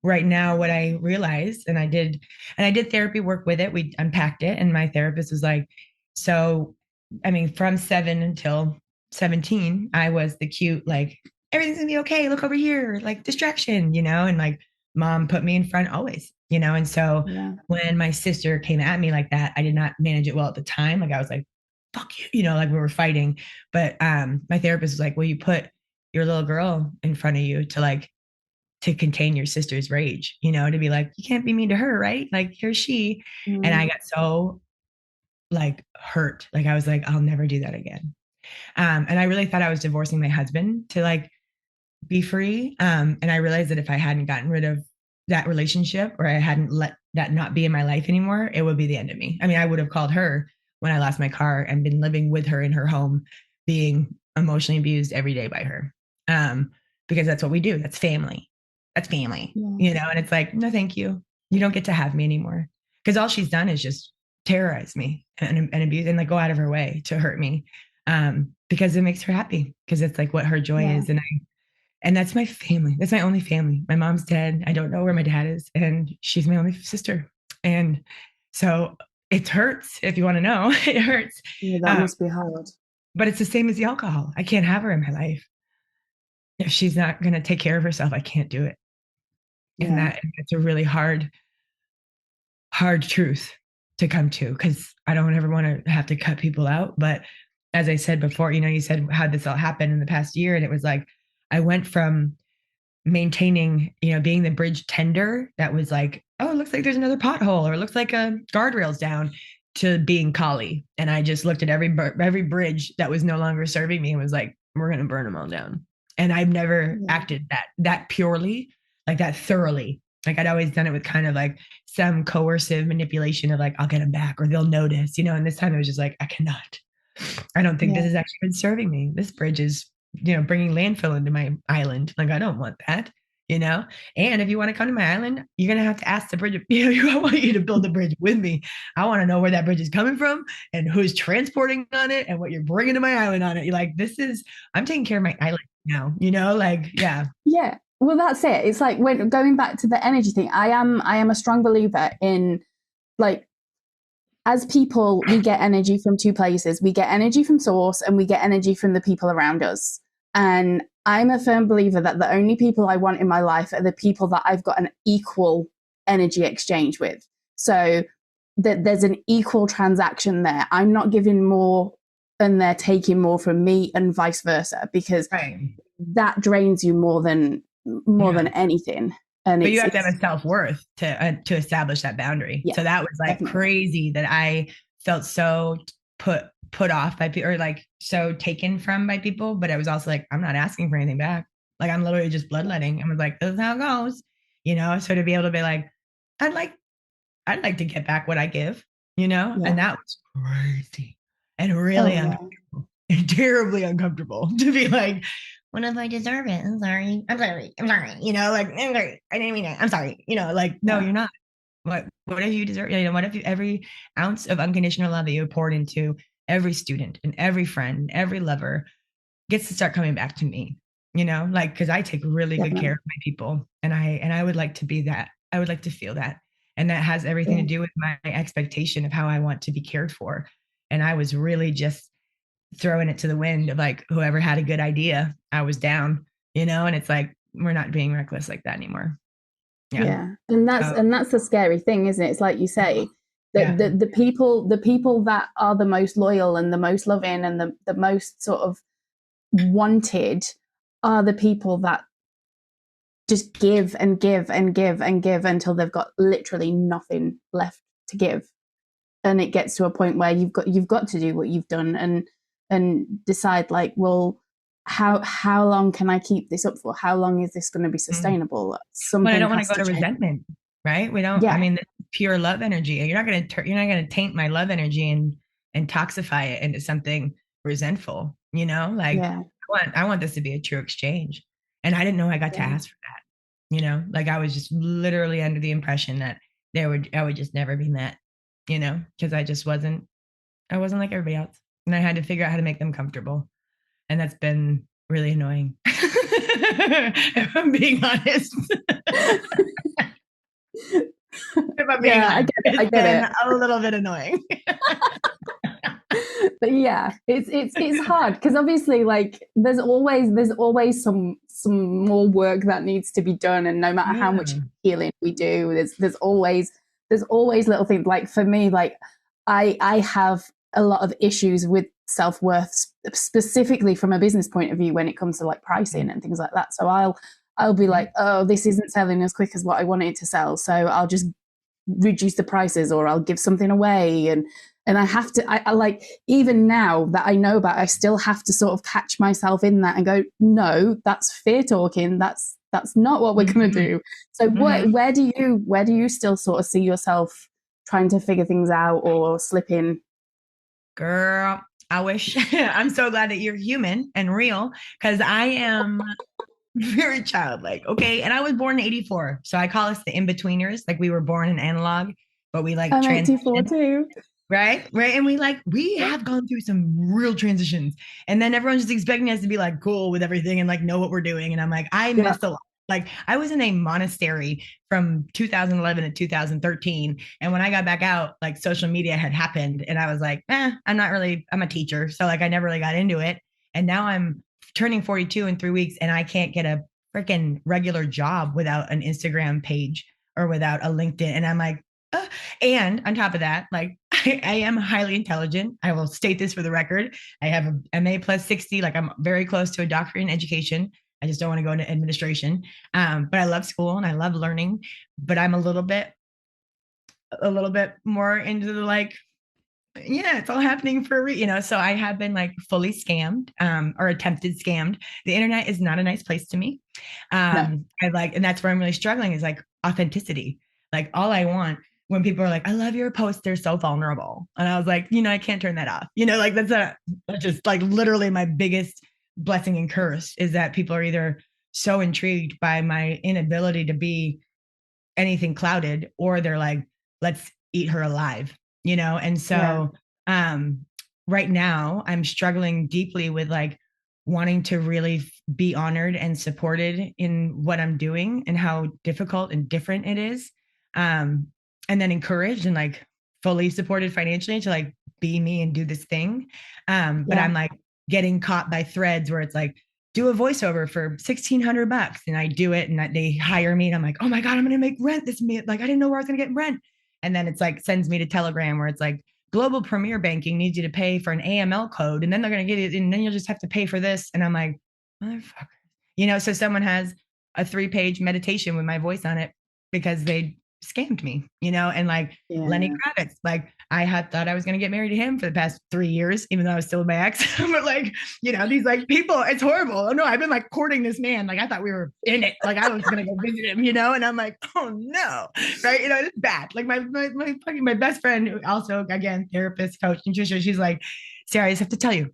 S1: right now what I realized, and I did therapy work with it, we unpacked it, and my therapist was like, so, I mean, from 7 until 17, I was the cute, like, everything's gonna be okay, look over here, like distraction, and like mom put me in front always, And so
S2: Yeah.
S1: when my sister came at me like that, I did not manage it well at the time. Like I was like, fuck you, like we were fighting. But my therapist was like, well, you put your little girl in front of you to contain your sister's rage, to be like, you can't be mean to her, right? Like, here's she. And I
S2: Mm.
S1: got so like hurt. Like I was like, I'll never do that again. And I really thought I was divorcing my husband to like be free. And I realized that if I hadn't gotten rid of that relationship, or I hadn't let that not be in my life anymore, it would be the end of me. I mean, I would have called her when I lost my car and been living with her in her home, being emotionally abused every day by her. Because that's what we do. That's family. That's family,
S2: Yeah.
S1: And it's like, no, thank you. You don't get to have me anymore. Because all she's done is just terrorize me and abuse and like go out of her way to hurt me. Because it makes her happy, because it's like what her joy
S2: Yeah.
S1: is. And that's my family. That's my only family. My mom's dead. I don't know where my dad is. And she's my only sister. And so it hurts, if you want to know. It hurts.
S2: Yeah, that
S1: Um,
S2: must be hard.
S1: but it's the same as the alcohol. I can't have her in my life. If she's not going to take care of herself, I can't do it. And
S2: Yeah.
S1: it's a really hard truth to come to, because I don't ever want to have to cut people out. But as I said before, you said how this all happened in the past year. And it was like, I went from maintaining, being the bridge tender that was like, oh, it looks like there's another pothole, or it looks like a guardrail's down, to being Kali. And I just looked at every bridge that was no longer serving me and was like, we're going to burn them all down. And I've never
S2: Yeah.
S1: acted that purely, like that thoroughly. Like I'd always done it with kind of like some coercive manipulation of like, I'll get them back or they'll notice, and this time it was just like, I cannot. I don't think
S2: Yeah.
S1: this has actually been serving me. This bridge is, bringing landfill into my island. Like, I don't want that, And if you want to come to my island, you're going to have to ask the bridge. I want you to build the bridge with me. I want to know where that bridge is coming from and who's transporting on it and what you're bringing to my island on it. You're like, I'm taking care of my island now, like, yeah.
S2: Yeah. Well, that's it. It's like, when going back to the energy thing, I am a strong believer in, like, as people, we get energy from two places. We get energy from source, and we get energy from the people around us. And I'm a firm believer that the only people I want in my life are the people that I've got an equal energy exchange with. So that there's an equal transaction there. I'm not giving more and they're taking more from me, and vice versa, because
S1: Right.
S2: that drains you more than anything. And
S1: but you have to have a self-worth to establish that boundary.
S2: Yeah,
S1: so that was like
S2: definitely.
S1: crazy that I felt so put off by people, or like so taken from by people. But I was also like, I'm not asking for anything back. Like I'm literally just bloodletting. I was like, this is how it goes, So to be able to be like, I'd like to get back what I give,
S2: Yeah.
S1: And that was crazy and really uncomfortable and terribly uncomfortable to be like, what if I deserve it? I'm sorry. Like, I'm sorry. I didn't mean it. I'm sorry. Like, no, you're not. What if you deserve, what if every ounce of unconditional love that you poured into every student and every friend and every lover gets to start coming back to me, like, cause I take really good care of my people, and I would like to be that. I would like to feel that. And that has everything to do with my expectation of how I want to be cared for. And I was really just throwing it to the wind of like, whoever had a good idea, I was down, and it's like, we're not being reckless like that anymore.
S2: Yeah. And that's the scary thing, isn't it? It's like you say, that the people that are the most loyal and the most loving and the most sort of wanted are the people that just give and give and give and give until they've got literally nothing left to give. And it gets to a point where you've got to do what you've done and decide, like, well, how long can I keep this up for? How long is this going to be sustainable?
S1: But I don't want to go to resentment, right? We don't.
S2: Yeah.
S1: I mean, pure love energy. You're not going to taint my love energy and toxify it into something resentful. Like, I want this to be a true exchange, and I didn't know I got to ask for that. Like I was just literally under the impression that I would just never be met. Because I wasn't like everybody else, and I had to figure out how to make them comfortable. And that's been really annoying. If I'm being honest. If I'm being honest,
S2: I get it.
S1: A little bit annoying.
S2: But yeah, it's hard because obviously, like, there's always some more work that needs to be done, and no matter how much
S1: Yeah.
S2: healing we do, there's always little things. Like for me, like I have a lot of issues with self-worth, specifically from a business point of view when it comes to like pricing and things like that. So I'll be
S1: Yeah.
S2: like, oh, this isn't selling as quick as what I want it to sell, so I'll just reduce the prices or I'll give something away. And I have to, I like, even now that I know about it, I still have to sort of catch myself in that and go, no, that's fear talking. That's not what we're going to
S1: Mhm.
S2: do. So
S1: Mhm.
S2: where do you still sort of see yourself trying to figure things out or slip in?
S1: Girl, I wish. I'm so glad that you're human and real because I am very childlike. Okay. And I was born in 84. So I call us the in-betweeners. Like we were born in analog, but we like
S2: I'm 84
S1: transition.
S2: too.
S1: Right. Right. And we have gone through some real transitions. And then everyone's just expecting us to be like cool with everything and like know what we're doing. And I'm like, I
S2: Yeah.
S1: missed a lot. Like I was in a monastery from 2011 to 2013. And when I got back out, like social media had happened. And I was like, I'm a teacher. So like I never really got into it. And now I'm turning 42 in 3 weeks and I can't get a freaking regular job without an Instagram page or without a LinkedIn. And I'm like, uh, and on top of that, like I am highly intelligent. I will state this for the record. I have a MA plus 60. Like I'm very close to a doctorate in education. I just don't want to go into administration. But I love school and I love learning. But I'm a little bit more into the like, yeah, it's all happening for so I have been like fully scammed, or attempted scammed. The internet is not a nice place to me.
S2: No.
S1: I like, and that's where I'm really struggling is like authenticity. Like all I want when people are like, I love your posts, they're so vulnerable. And I was like, I can't turn that off. Like that's just like literally my biggest blessing and curse is that people are either so intrigued by my inability to be anything clouded or they're like, let's eat her alive. And
S2: Yeah.
S1: so um right now I'm struggling deeply with like wanting to really be honored and supported in what I'm doing and how difficult and different it is. And then encouraged and like fully supported financially to like be me and do this thing. But
S2: Yeah.
S1: I'm like getting caught by threads where it's like, do a voiceover for $1,600 and I do it and they hire me and I'm like, oh my God, I'm going to make rent this month. Like, I didn't know where I was going to get rent. And then it's like, sends me to Telegram where it's like, Global Premier Banking needs you to pay for an AML code and then they're going to get it and then you'll just have to pay for this. And I'm like, motherfucker. So someone has a 3-page meditation with my voice on it because they scammed me, and like Lenny
S2: Yeah.
S1: Kravitz, like I had thought I was going to get married to him for the past 3 years, even though I was still with my ex. But like, these like people, it's horrible. Oh no, I've been like courting this man. Like I thought we were in it. Like I was going to go visit him, and I'm like, oh no. Right. It's bad. Like my best friend, who also, again, therapist, coach, nutrition, she's like, Sarah, I just have to tell you,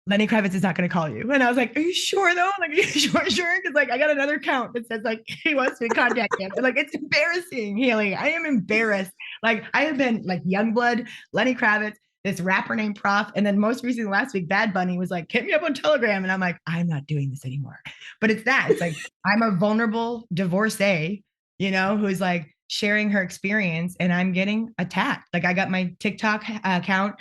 S1: Lenny Kravitz is not going to call you. And I was like, are you sure though? Like, are you sure? Because like, I got another account that says like, he wants me to contact him. And like, it's embarrassing, Haley. I am embarrassed. Like I have been like Youngblood, Lenny Kravitz, this rapper named Prof. And then most recently last week, Bad Bunny was like, hit me up on Telegram. And I'm like, I'm not doing this anymore. But it's that. It's like, I'm a vulnerable divorcee, who's like sharing her experience and I'm getting attacked. Like I got my TikTok account,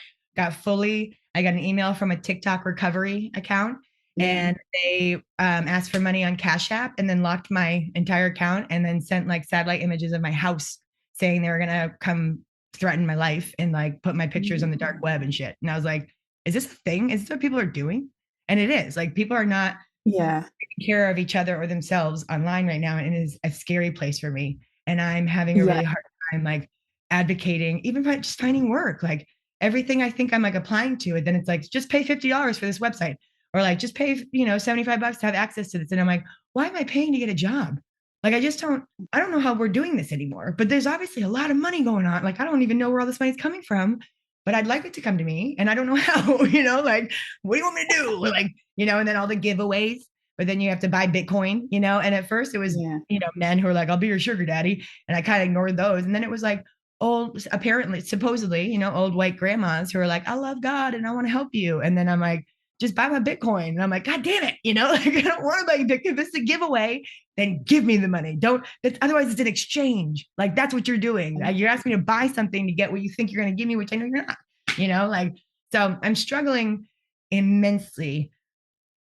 S1: I got an email from a TikTok recovery account
S2: Yeah.
S1: and they asked for money on Cash App and then locked my entire account and then sent like satellite images of my house saying they were going to come threaten my life and like put my pictures on the dark web and shit. And I was like, is this a thing? Is this what people are doing? And it is. Like people are not
S2: Yeah.
S1: taking care of each other or themselves online right now. And it is a scary place for me. And I'm having a
S2: Yeah.
S1: really hard time like advocating, even by just finding work. Like everything I think I'm like applying to it, then it's like, just pay $50 for this website. Or like just pay, $75 to have access to this. And I'm like, why am I paying to get a job? Like I don't know how we're doing this anymore. But there's obviously a lot of money going on. Like I don't even know where all this money's coming from. But I'd like it to come to me. And I don't know how, like, what do you want me to do? Like, and then all the giveaways, but then you have to buy Bitcoin, and at first it was,
S2: Yeah.
S1: men who are like, I'll be your sugar daddy. And I kind of ignored those. And then it was like old, apparently, supposedly, old white grandmas who are like, I love God and I want to help you. And then I'm like, just buy my Bitcoin. And I'm like, God damn it. Like, I don't want to buy Bitcoin. If it's a giveaway, then give me the money. Otherwise it's an exchange. Like that's what you're doing. Like, you're asking me to buy something to get what you think you're going to give me, which I know you're not, like, So I'm struggling immensely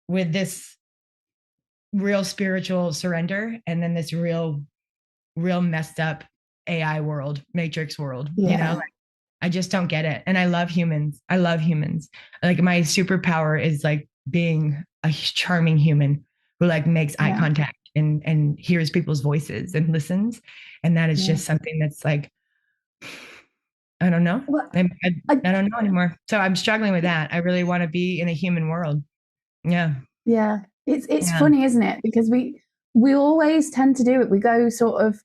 S1: with this real spiritual surrender and then this real messed up AI world, matrix world,
S2: Yeah.
S1: like I just don't get it. And I love humans. I love humans. Like my superpower is like being a charming human who like makes eye
S2: Yeah.
S1: contact and hears people's voices and listens. And that is
S2: Yeah.
S1: just something that's like, I don't know.
S2: Well,
S1: I don't know anymore. So I'm struggling with that. I really want to be in a human world. Yeah.
S2: yeah. It's
S1: Yeah.
S2: funny, isn't it? Because we always tend to do it. We go sort of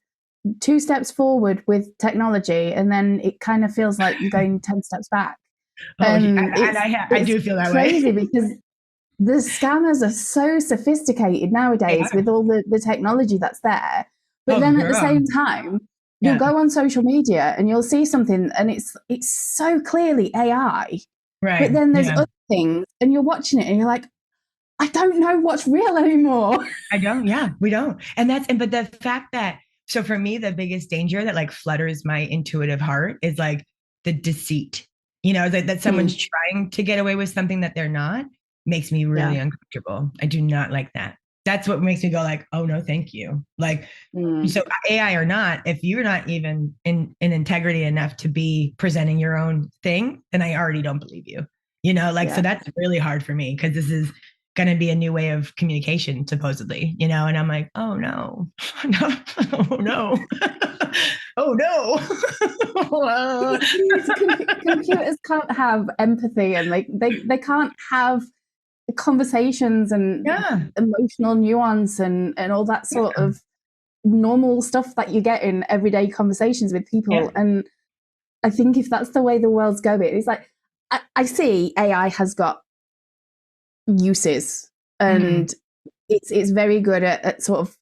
S2: 2 steps forward with technology, and then it kind of feels like you're going 10 steps back.
S1: Oh,
S2: And
S1: I
S2: it's
S1: do feel that way.
S2: crazy because the scammers are so sophisticated
S1: They
S2: nowadays
S1: are.
S2: with all the technology that's there. But
S1: Oh,
S2: then at the
S1: girl.
S2: same time, you'll
S1: Yeah.
S2: go on social media and you'll see something and it's so clearly AI. But
S1: Right.
S2: then there's
S1: Yeah.
S2: other things and you're watching it and you're like, I don't know what's real anymore.
S1: I don't. Yeah, we don't. But the fact that, so for me, the biggest danger that like flutters my intuitive heart is like the deceit, that someone's
S2: Mm,
S1: trying to get away with something that they're not makes me
S2: yeah.
S1: really uncomfortable. I do not like that. That's what makes me go like, oh no, thank you. Like,
S2: Mm,
S1: so AI or not, if you're not even in integrity enough to be presenting your own thing, then I already don't believe you. So
S2: yeah.
S1: that's really hard for me because this is going to be a new way of communication, supposedly, and I'm like, oh no, no, oh no, oh no.
S2: Computers can't have empathy and they can't have conversations and
S1: Yeah,
S2: emotional nuance and all that sort
S1: yeah,
S2: of normal stuff that you get in everyday conversations with people.
S1: yeah.
S2: And I think if that's the way the world's going, it's like I see AI has got uses
S1: Mhm.
S2: and it's very good at sort of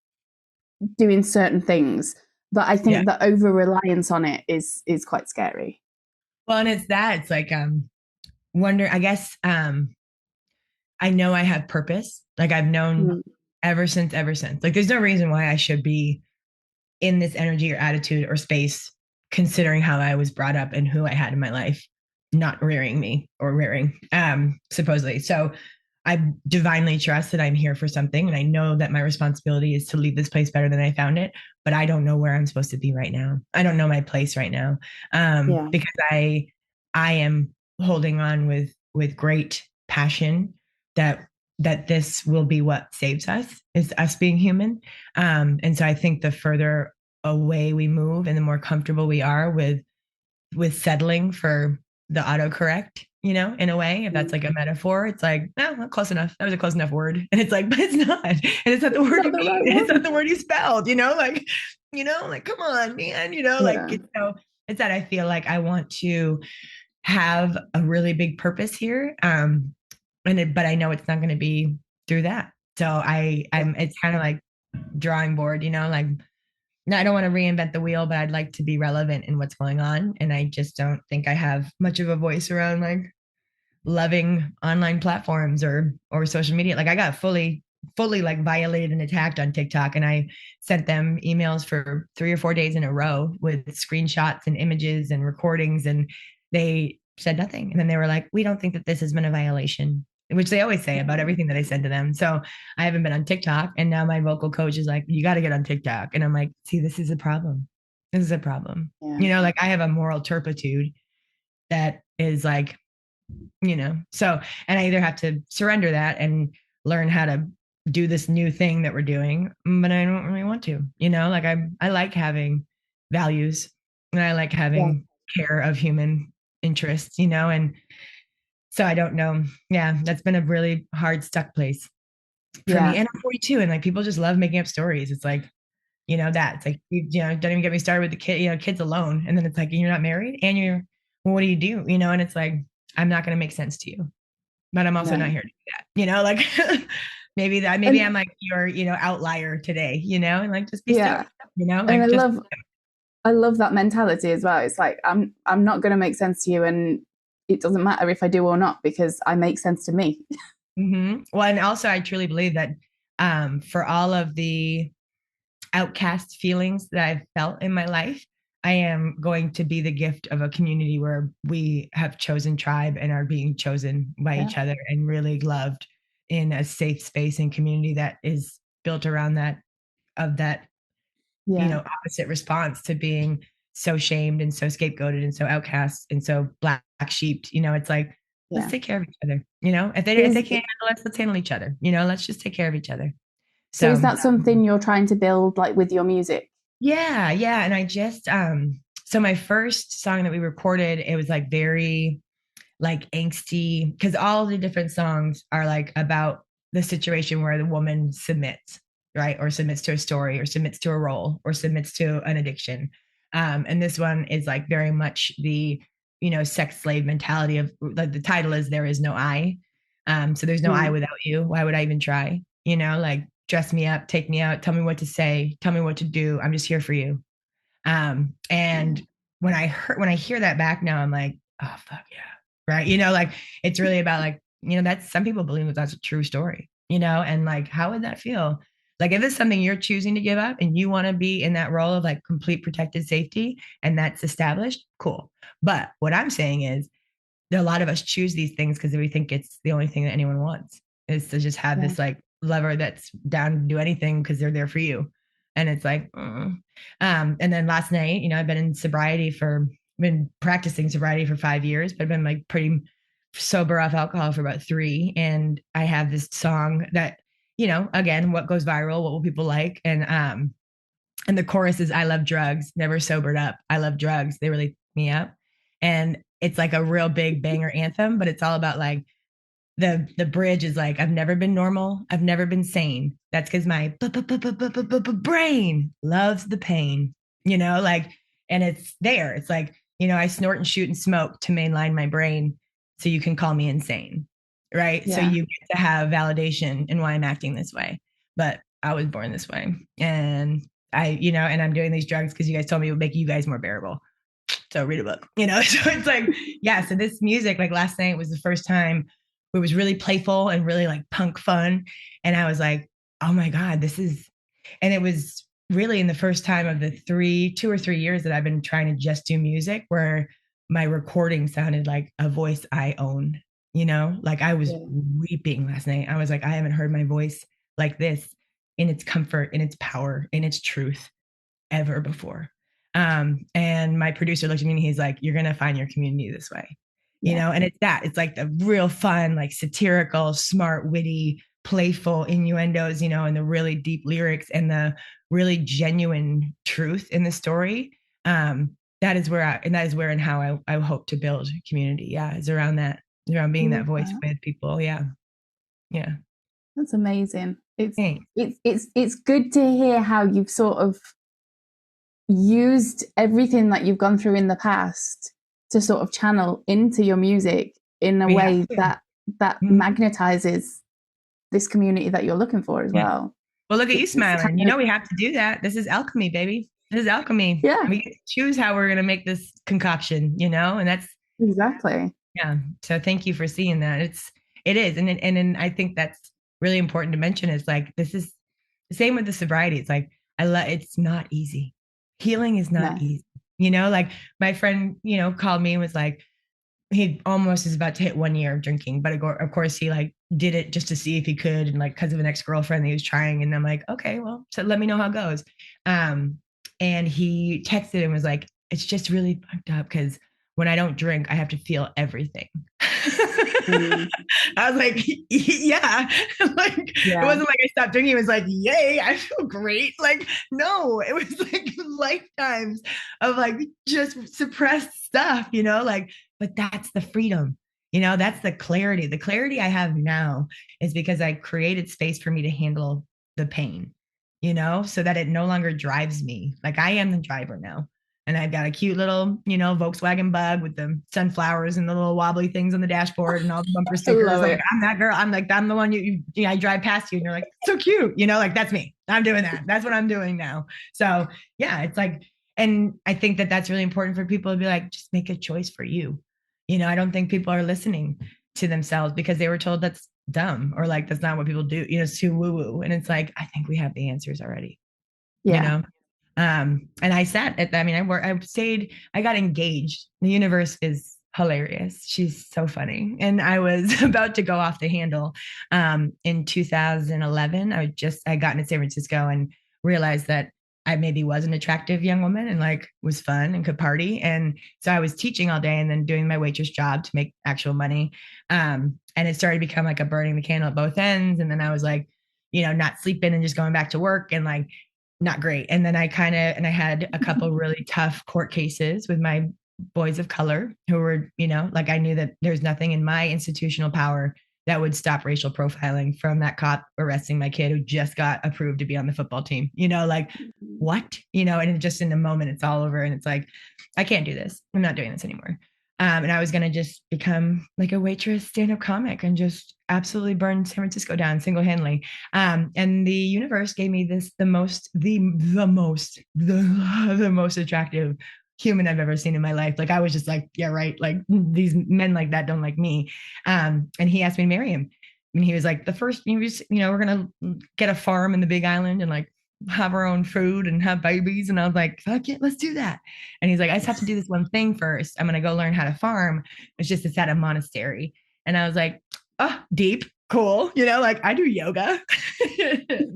S2: doing certain things. But I
S1: Yeah.
S2: think the over reliance on it is quite scary.
S1: Well, and it's like wonder, I guess I know I have purpose. Like I've known
S2: Mm,
S1: ever since. Like there's no reason why I should be in this energy or attitude or space, considering how I was brought up and who I had in my life, not rearing me or rearing, supposedly. So I divinely trust that I'm here for something. And I know that my responsibility is to leave this place better than I found it. But I don't know where I'm supposed to be right now. I don't know my place right now.
S2: yeah.
S1: Because I am holding on with great passion that this will be what saves us, is us being human. And so I think the further away we move and the more comfortable we are with settling for the autocorrect, in a way, if that's like a metaphor, it's like, no, not close enough. That was a close enough word. And it's like, but it's not. And it's not the
S2: It's
S1: word
S2: not
S1: you
S2: the
S1: mean.
S2: right
S1: It's not
S2: one.
S1: the word you spelled, like, come on, man, like
S2: Yeah.
S1: it's that I feel like I want to have a really big purpose here. But I know it's not going to be through that. So
S2: Yeah.
S1: it's kind of like drawing board, like, no, I don't want to reinvent the wheel, but I'd like to be relevant in what's going on. And I just don't think I have much of a voice around like loving online platforms or social media. Like I got fully like violated and attacked on TikTok, and I sent them emails for 3 or 4 days in a row with screenshots and images and recordings, and they said nothing. And then they were like, we don't think that this has been a violation, which they always say about everything that I send to them. So I haven't been on TikTok, and now my vocal coach is like, you got to get on TikTok. And I'm like, see, this is a problem. This is a problem.
S2: Yeah.
S1: Like I have a moral turpitude that is like, so, and I either have to surrender that and learn how to do this new thing that we're doing, but I don't really want to, like I like having values, and I like
S2: Yeah.
S1: having care of human interests, and so I don't know. Yeah, that's been a really hard stuck place for me.
S2: Yeah.
S1: And I'm 42, and like people just love making up stories. It's like, it's like, don't even get me started with the kid, kids alone. And then it's like, you're not married and well, what do you do? And it's like, I'm not going to make sense to you, but I'm also not
S2: No.
S1: here to do that, like maybe I'm
S2: And
S1: like your, outlier today, and like, just be still,
S2: yeah. And
S1: like just,
S2: I love that mentality as well. It's like I'm not going to make sense to you, and it doesn't matter if I do or not because I make sense to me.
S1: well, and also I truly believe that, for all of the outcast feelings that I've felt in my life, I am going to be the gift of a community where we have chosen tribe and are being chosen by
S2: Yeah.
S1: each other and really loved in a safe space and community that is built around that, of that,
S2: Yeah.
S1: opposite response to being so shamed and so scapegoated and so outcast and so black sheeped. It's like, let's
S2: Yeah.
S1: take care of each other. If they
S2: Is
S1: can't handle us, let's handle each other. Let's just take care of each other.
S2: so is
S1: So
S2: that something you're trying to build like with your music?
S1: yeah, yeah. And I just so my first song that we recorded, it was like very like angsty, because all the different songs are like about the situation where the woman submits, right? Or submits to a story, or submits to a role, or submits to an addiction. And this one is like very much the, sex slave mentality of, like, the title is There Is No I. So there's no I
S2: Mm.
S1: without you. Why would I even try? Like, dress me up, take me out, tell me what to say, tell me what to do. I'm just here for you. And when I hear that back now, I'm like, oh fuck yeah. Right. Like, it's really about like, that's, some people believe that that's a true story, and like, how would that feel? Like, if it's something you're choosing to give up and you want to be in that role of like complete protected safety and that's established, cool. But what I'm saying is, a lot of us choose these things because we think it's the only thing that anyone wants, is to just have
S2: Yeah.
S1: this like lover that's down to do anything because they're there for you. And it's like, and then last night, I've been practicing sobriety for 5 years, but I've been like pretty sober off alcohol for about 3. And I have this song that, again, what goes viral, what will people like? And the chorus is, I love drugs, never sobered up. I love drugs. They really pick me up. And it's like a real big banger anthem, but it's all about like, the bridge is like, I've never been normal. I've never been sane. That's because my brain loves the pain, like, and it's there. It's like, I snort and shoot and smoke to mainline my brain so you can call me insane. Right. So
S2: Yeah.
S1: you get to have validation in why I'm acting this way. But I was born this way. And and I'm doing these drugs because you guys told me it would make you guys more bearable. So read a book, so it's like, yeah. So this music, like last night was the first time it was really playful and really like punk fun. And I was like, oh my God, and it was really in the first time of the 2 or 3 years that I've been trying to just do music where my recording sounded like a voice I own, like I was
S2: Yeah.
S1: weeping last night. I was like, I haven't heard my voice like this, in its comfort, in its power, in its truth, ever before. And my producer looked at me and he's like, you're going to find your community this way,
S2: Yeah.
S1: and it's like the real fun, like satirical, smart, witty, playful innuendos, and the really deep lyrics and the really genuine truth in the story. That is where and how I hope to build community. Yeah. Is around that, around being that
S2: Love
S1: voice
S2: that.
S1: with people. Yeah. Yeah.
S2: That's amazing. It's
S1: Thanks.
S2: it's it's it's good to hear how you've sort of used everything that you've gone through in the past to sort of channel into your music in a
S1: We have
S2: way
S1: to.
S2: that
S1: Mhm.
S2: magnetizes this community that you're looking for as
S1: Yeah.
S2: well.
S1: Well, look at you
S2: It's
S1: smiling.
S2: kind of,
S1: We have to do that. This is alchemy, baby. This is alchemy.
S2: yeah,
S1: We get to choose how we're going to make this concoction, and that's,
S2: exactly.
S1: yeah. So thank you for seeing that. It is. And I think that's really important to mention, is like, this is the same with the sobriety. It's like, it's not easy. Healing is not
S2: No.
S1: easy. Like my friend, called me and was like, he almost is about to hit 1 year of drinking, but of course he like did it just to see if he could, and like because of an ex-girlfriend that he was trying. And I'm like, okay, well, so let me know how it goes. And he texted and was like, it's just really fucked up because when I don't drink, I have to feel everything.
S2: Mm.
S1: I was like, yeah. Like, it
S2: Yeah.
S1: wasn't like I stopped drinking. It was like, yay, I feel great. Like, no, it was like lifetimes of like just suppressed stuff, like, but that's the freedom, that's the clarity. The clarity I have now is because I created space for me to handle the pain, so that it no longer drives me. Like, I am the driver now. And I've got a cute little, Volkswagen Bug with the sunflowers and the little wobbly things on the dashboard and all the bumper
S2: I
S1: stickers.
S2: love
S1: I'm like,
S2: it.
S1: I'm that girl. I'm like, I'm the one I drive past you and you're like, so cute, like, that's me. I'm doing that. That's what I'm doing now. So yeah, it's like, and I think that that's really important for people to be like, just make a choice for you. I don't think people are listening to themselves because they were told that's dumb, or like, that's not what people do. It's too woo woo. And it's like, I think we have the answers already, you
S2: Yeah.
S1: know? And I sat at, I mean, I stayed, I got engaged. The universe is hilarious. She's so funny. And I was about to go off the handle in 2011. I got into San Francisco and realized that I maybe was an attractive young woman and like was fun and could party. And so I was teaching all day and then doing my waitress job to make actual money. And it started to become like a burning the candle at both ends. And then I was like, not sleeping and just going back to work and like not great. And then I had a couple really tough court cases with my boys of color who were, like I knew that there's nothing in my institutional power that would stop racial profiling from that cop arresting my kid who just got approved to be on the football team, like what, and just in a moment it's all over. And it's like, I can't do this. I'm not doing this anymore. And I was going to just become like a waitress stand-up comic and just absolutely burn San Francisco down single-handedly. And the universe gave me the most attractive human I've ever seen in my life. Like I was just like, yeah, right. Like these men like that don't like me. And he asked me to marry him. And he was like, we're going to get a farm in the Big Island and like have our own food and have babies. And I was like, fuck it, let's do that. And he's like, I just have to do this one thing first. I'm going to go learn how to farm. It's at a monastery. And I was like, oh, deep, cool. Like I do yoga.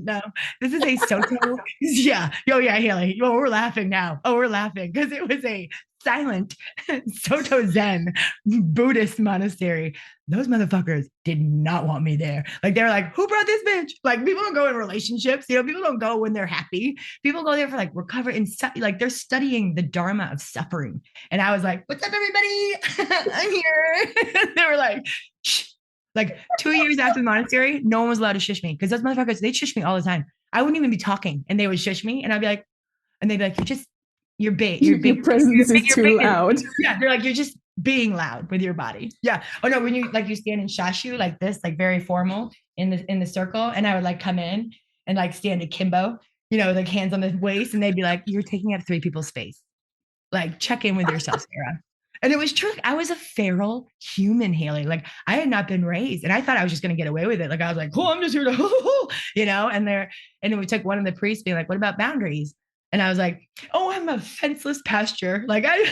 S1: No, this is a Soto. Yeah. Oh yeah, Haley. Oh, we're laughing now. Oh, we're laughing because it was a silent Soto Zen Buddhist monastery. Those motherfuckers did not want me there. Like they're like, who brought this bitch? Like people don't go in relationships. People don't go when they're happy. People go there for like recovery and like they're studying the dharma of suffering. And I was like, what's up, everybody? I'm here. They were like, shh. Like 2 years after the monastery, no one was allowed to shush me because those motherfuckers, they'd shush me all the time. I wouldn't even be talking and they would shush me and I'd be like, and they'd be like, you're big. Your
S2: presence is too loud.
S1: Yeah. They're like, you're just being loud with your body. Yeah. Oh no, when you stand in shashu like this, like very formal in the circle. And I would like come in and like stand akimbo, like hands on the waist. And they'd be like, you're taking up 3 people's space. Like check in with yourself, Sarah. And it was true. I was a feral human, Haley. Like I had not been raised and I thought I was just going to get away with it. Like I was like, cool, I'm just here to, and then we took one of the priests being like, what about boundaries? And I was like, oh, I'm a fenceless pasture. Like and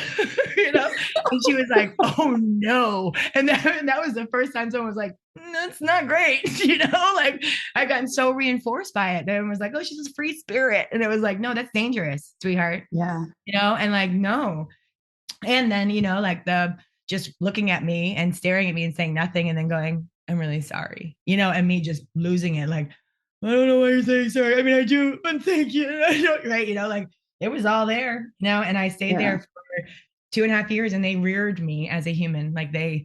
S1: she was like, oh no. And that was the first time someone was like, that's not great. Like I've gotten so reinforced by it. Everyone was like, oh, she's a free spirit. And it was like, no, that's dangerous, sweetheart.
S2: Yeah.
S1: And like, no. And then, like just looking at me and staring at me and saying nothing and then going, I'm really sorry, and me just losing it. Like, I don't know why you're saying sorry. I mean, I do, but thank you. I don't, right. Like it was all there, and I stayed there for 2.5 years and they reared me as a human. Like I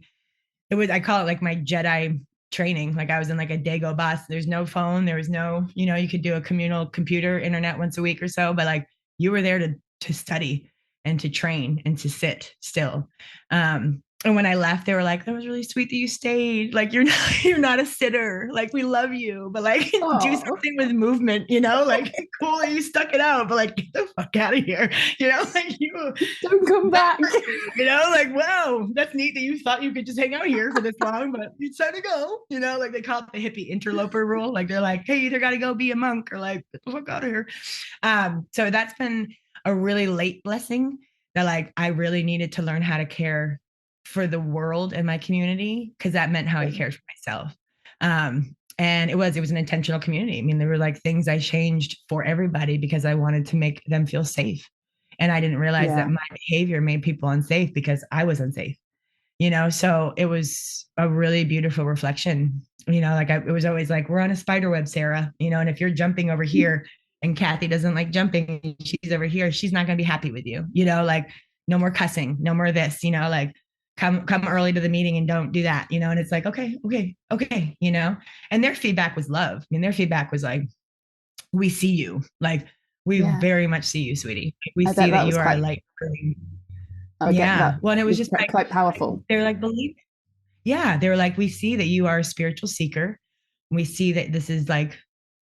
S1: call it like my Jedi training. Like I was in like a Dago bus. There's no phone. There was no, you could do a communal computer internet once a week or so, but like you were there to study and to train and to sit still. And when I left, they were like, that was really sweet that you stayed. Like, you're not a sitter. Like, we love you, but like do something with movement, like cool, you stuck it out, but like, get the fuck out of here. Like you
S2: don't come back.
S1: Like, wow, that's neat that you thought you could just hang out here for this long, but it's time to go. Like they call it the hippie interloper rule. Like they're like, hey, you either got to go be a monk or like, get the fuck out of here. So that's been a really late blessing that like I really needed to learn how to care for the world and my community because that meant how I cared for myself. And it was an intentional community. I mean, there were like things I changed for everybody because I wanted to make them feel safe. And I didn't realize that my behavior made people unsafe because I was unsafe. So it was a really beautiful reflection. Like it was always like, we're on a spider web, Sarah, and if you're jumping over here and Kathy doesn't like jumping, she's over here, she's not going to be happy with you, like no more cussing, no more this, like come early to the meeting and don't do that, and it's like, okay. And their feedback was love. I mean, their feedback was like, we see you, like we very much see you, sweetie. We see that you are quite, like,
S2: yeah.
S1: Well, and it was just
S2: like, quite powerful.
S1: They're like, believe. Yeah. They were like, we see that you are a spiritual seeker. We see that this is like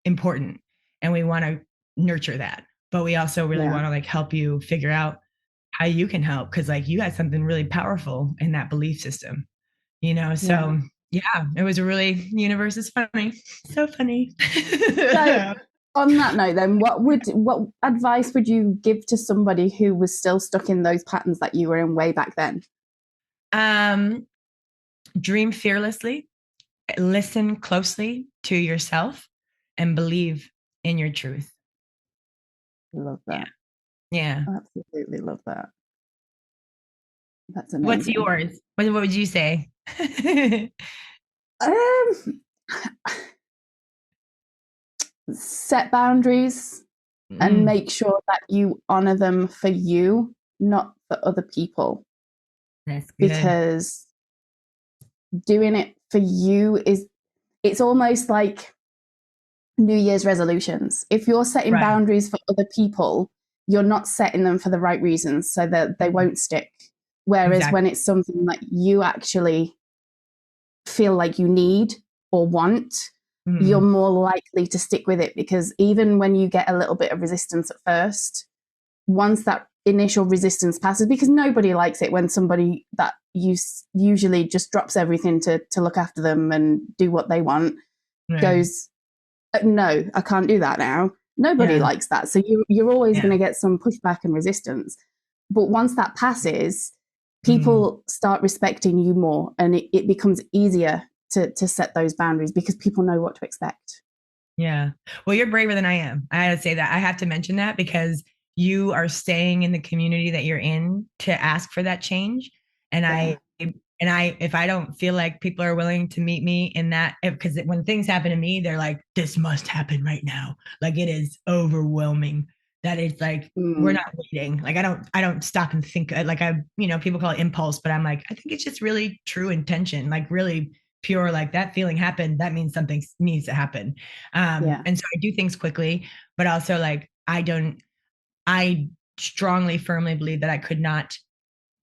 S1: important and we want to nurture that, but we also really want to like help you figure out how you can help. Cause like you got something really powerful in that belief system, So it was a really, the universe is funny. So funny.
S2: So On that note, then, what advice would you give to somebody who was still stuck in those patterns that you were in way back then?
S1: Um, Dream fearlessly, listen closely to yourself, and believe in your truth.
S2: Love
S1: Yeah.
S2: that.
S1: Yeah.
S2: Absolutely love that. That's
S1: What's
S2: amazing.
S1: yours? What would you say?
S2: Um, Set boundaries and
S1: Mm,
S2: make sure that you honor them for you, not for other people.
S1: that's good.
S2: Because doing it for you is, it's almost like New Year's resolutions. If you're setting
S1: Right.
S2: boundaries for other people, you're not setting them for the right reasons so that they
S1: Mhm.
S2: won't stick. Whereas
S1: Exactly.
S2: when it's something that you actually feel like you need or want, you're
S1: Mhm.
S2: more likely to stick with it, because even when you get a little bit of resistance at first, once that initial resistance passes, because nobody likes it when somebody that usually just drops everything to look after them and do what they want
S1: Right.
S2: goes, no, I can't do that now. Nobody
S1: Yeah.
S2: likes that. So you're always going
S1: Yeah.
S2: to get some pushback and resistance. But once that passes,
S1: Mm.
S2: people start respecting you more, and it becomes easier to set those boundaries because people know what to expect.
S1: Yeah. Well, you're braver than I am. I had to say that. I have to mention that because you are staying in the community that you're in to ask for that change. And
S2: Yeah.
S1: if I don't feel like people are willing to meet me in that, because when things happen to me, they're like, this must happen right now. Like it is overwhelming that it's like, we're
S2: Mm,
S1: not waiting. Like I don't stop and think like people call it impulse, but I'm like, I think it's just really true intention, like really pure, like that feeling happened. That means something needs to happen.
S2: yeah.
S1: And so I do things quickly, but also like I strongly, firmly believe that I could not,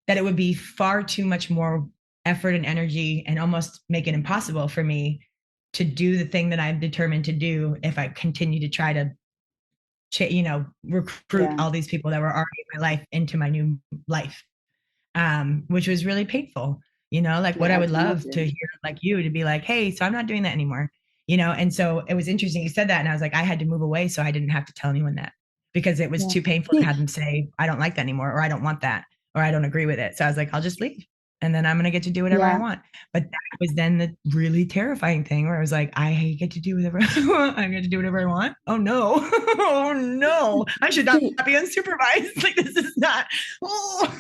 S1: that it would be far too much more effort and energy and almost make it impossible for me to do the thing that I'm determined to do if I continue to try to, recruit
S2: Yeah.
S1: all these people that were already in my life into my new life, which was really painful. Like what
S2: Yeah,
S1: I
S2: I
S1: would
S2: can
S1: love to
S2: imagine.
S1: hear, like you, to be like, hey, so I'm not doing that anymore. And so it was interesting you said that, and I was like, I had to move away so I didn't have to tell anyone that, because it was
S2: Yeah.
S1: too painful to
S2: See,
S1: have them say, I don't like that anymore, or I don't want that, or I don't agree with it. So I was like, I'll just leave, and then I'm gonna get to do whatever I
S2: yeah.
S1: want. But that was then the really terrifying thing where I was like, I get to do whatever I want. I get to do whatever I want. Oh no. Oh no. I should not
S2: See,
S1: be unsupervised. Like this is not. Oh,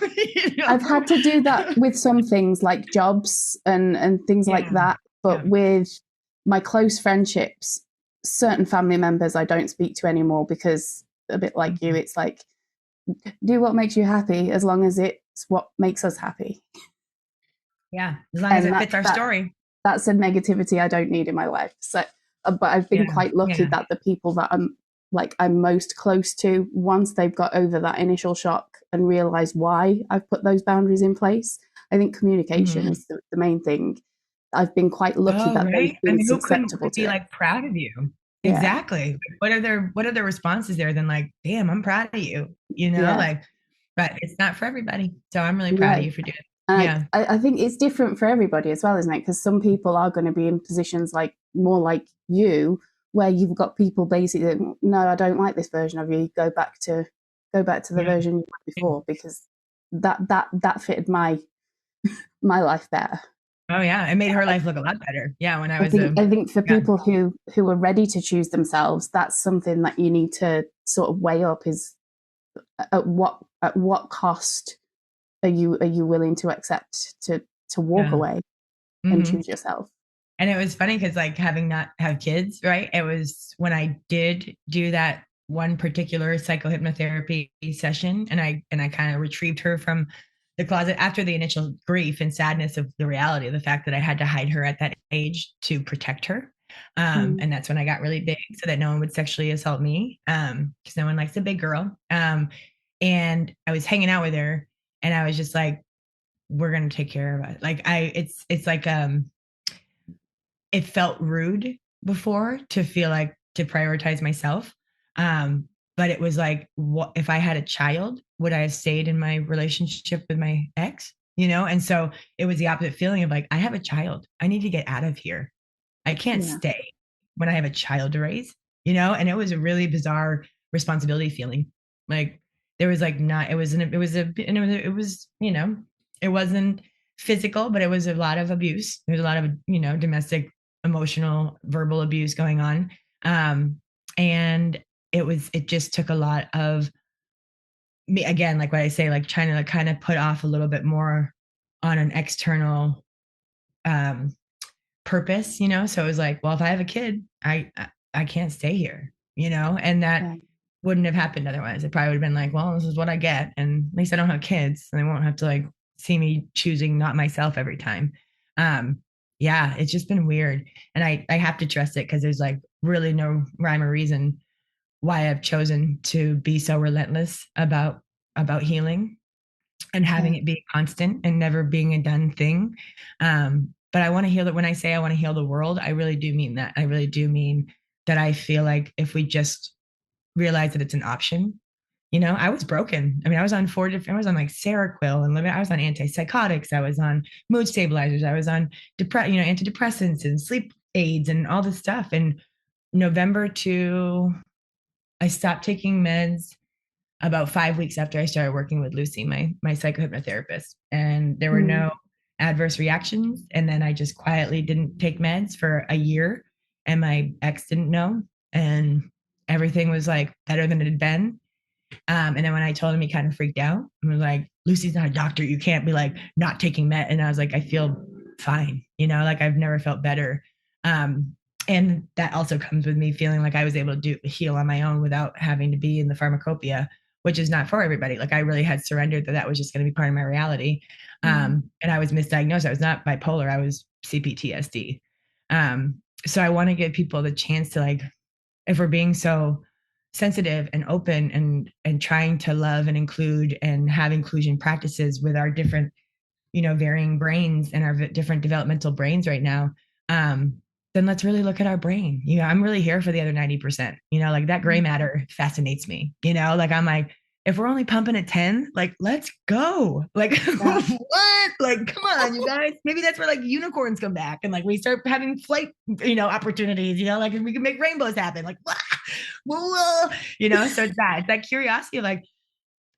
S2: I've had to do that with some things like jobs and things like
S1: Yeah.
S2: that. But
S1: Yeah.
S2: with my close friendships, certain family members I don't speak to anymore because, a bit like you,
S1: Mhm.
S2: it's like, do what makes you happy as long as it's what makes us happy.
S1: Yeah. As long as
S2: And
S1: it fits our story.
S2: that's a negativity I don't need in my life. So, but I've been
S1: Yeah.
S2: quite lucky
S1: Yeah.
S2: that the people that I'm most close to, once they've got over that initial shock and realized why I've put those boundaries in place, I think communication
S1: Mhm.
S2: is the main thing. I've been quite lucky
S1: Oh,
S2: that they've
S1: right. I
S2: been
S1: mean, who couldn't
S2: susceptible to
S1: be
S2: it.
S1: like proud of you?
S2: Yeah,
S1: Exactly. What are their responses there than like, damn, I'm proud of you,
S2: yeah,
S1: like, but it's not for everybody. So I'm really proud of
S2: no.
S1: you for doing it.
S2: And
S1: Yeah.
S2: I think it's different for everybody as well, isn't it? Because some people are going to be in positions like more like you, where you've got people basically, no, I don't like this version of you. Go back to the
S1: Yeah.
S2: version you had before, because that fitted my life better.
S1: Oh yeah. It made her life look a lot better. Yeah. When I
S2: I
S1: was
S2: think I think for
S1: yeah.
S2: people who are ready to choose themselves, that's something that you need to sort of weigh up: is at what cost are you willing to accept to walk
S1: Yeah.
S2: away and
S1: Hmm.
S2: choose yourself.
S1: And it was funny because like having not have kids, right? It was when I did do that one particular psychohypnotherapy session, and I kind of retrieved her from the closet after the initial grief and sadness of the reality of the fact that I had to hide her at that age to protect her.
S2: Mm.
S1: And that's when I got really big so that no one would sexually assault me. Because no one likes a big girl. And I was hanging out with her, and I was just like, we're gonna take care of it. Like it's like it felt rude before to feel like to prioritize myself. Um, but it was like, what if I had a child? Would I have stayed in my relationship with my ex? And so it was the opposite feeling of like, I have a child. I need to get out of here. I can't
S2: Yeah.
S1: stay when I have a child to raise. and it was a really bizarre responsibility feeling. Like there was like not, it was, an, it was a, and it was, it wasn't physical, but it was a lot of abuse. There was a lot of, domestic, emotional, verbal abuse going on. And it just took a lot of me, again, like what I say, like trying to like kind of put off a little bit more on an external um purpose. So it was like, well, if I have a kid, I can't stay here, and that
S2: Yeah.
S1: wouldn't have happened otherwise. It probably would have been like, well, this is what I get, and at least I don't have kids, and they won't have to like see me choosing not myself every time. um yeah, it's just been weird, and I have to trust it because there's like really no rhyme or reason why I've chosen to be so relentless about healing and having
S2: Okay.
S1: it be constant and never being a done thing. But I want to heal that. When I say I want to heal the world, I really do mean that. I really do mean that. I feel like if we just realize that it's an option, I was broken. I mean, I was on I was on like Seroquel and I was on antipsychotics. I was on mood stabilizers. I was on antidepressants and sleep aids and all this stuff. And November to I stopped taking meds about 5 weeks after I started working with Lucy, my psychohypnotherapist, and there were
S2: Mm.
S1: no adverse reactions. And then I just quietly didn't take meds for a year, and my ex didn't know, and everything was like better than it had been. And then when I told him, he kind of freaked out and was like, "Lucy's not a doctor. You can't be like not taking med." And I was like, "I feel fine. Like I've never felt better." Um, and that also comes with me feeling like I was able to heal on my own without having to be in the pharmacopoeia, which is not for everybody. Like I really had surrendered that was just going to be part of my reality.
S2: Mm.
S1: And I was misdiagnosed. I was not bipolar. I was CPTSD. So I want to give people the chance to like, if we're being so sensitive and open and trying to love and include and have inclusion practices with our different varying brains and our different developmental brains right now, um then let's really look at our brain. I'm really here for the other 90%. Like that gray matter fascinates me. Like I'm like, if we're only pumping at 10, like let's go. Like
S2: Yeah.
S1: what? Like come on, you guys. Maybe that's where like unicorns come back and like we start having flight opportunities, like we can make rainbows happen. Like so it's that curiosity of like,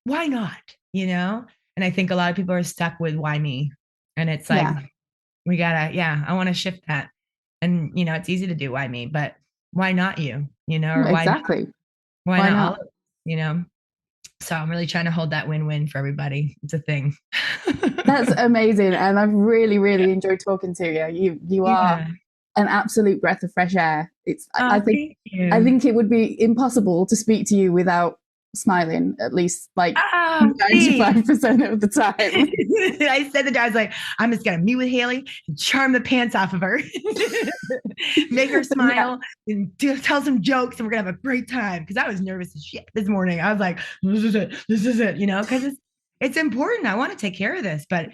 S1: why not? And I think a lot of people are stuck with why me. And it's like,
S2: Yeah.
S1: we gotta, yeah, I want to shift that. And it's easy to do why me, but why not you? Or
S2: Exactly.
S1: why
S2: Why
S1: not all
S2: not?
S1: of us? So I'm really trying to hold that win-win for everybody. It's a thing.
S2: That's amazing, and I've really, really enjoyed talking to you. You are
S1: Yeah.
S2: an absolute breath of fresh air. It's
S1: Oh, thank
S2: I
S1: you.
S2: think it would be impossible to speak to you without smiling at least like
S1: Oh, please.
S2: 95% of the time.
S1: I said that I was like, I'm just gonna meet with Haley and charm the pants off of her, make her
S2: Yeah.
S1: smile, and tell some jokes, and we're gonna have a great time. Because I was nervous as shit this morning. I was like, this is it, because it's important. I want to take care of this, but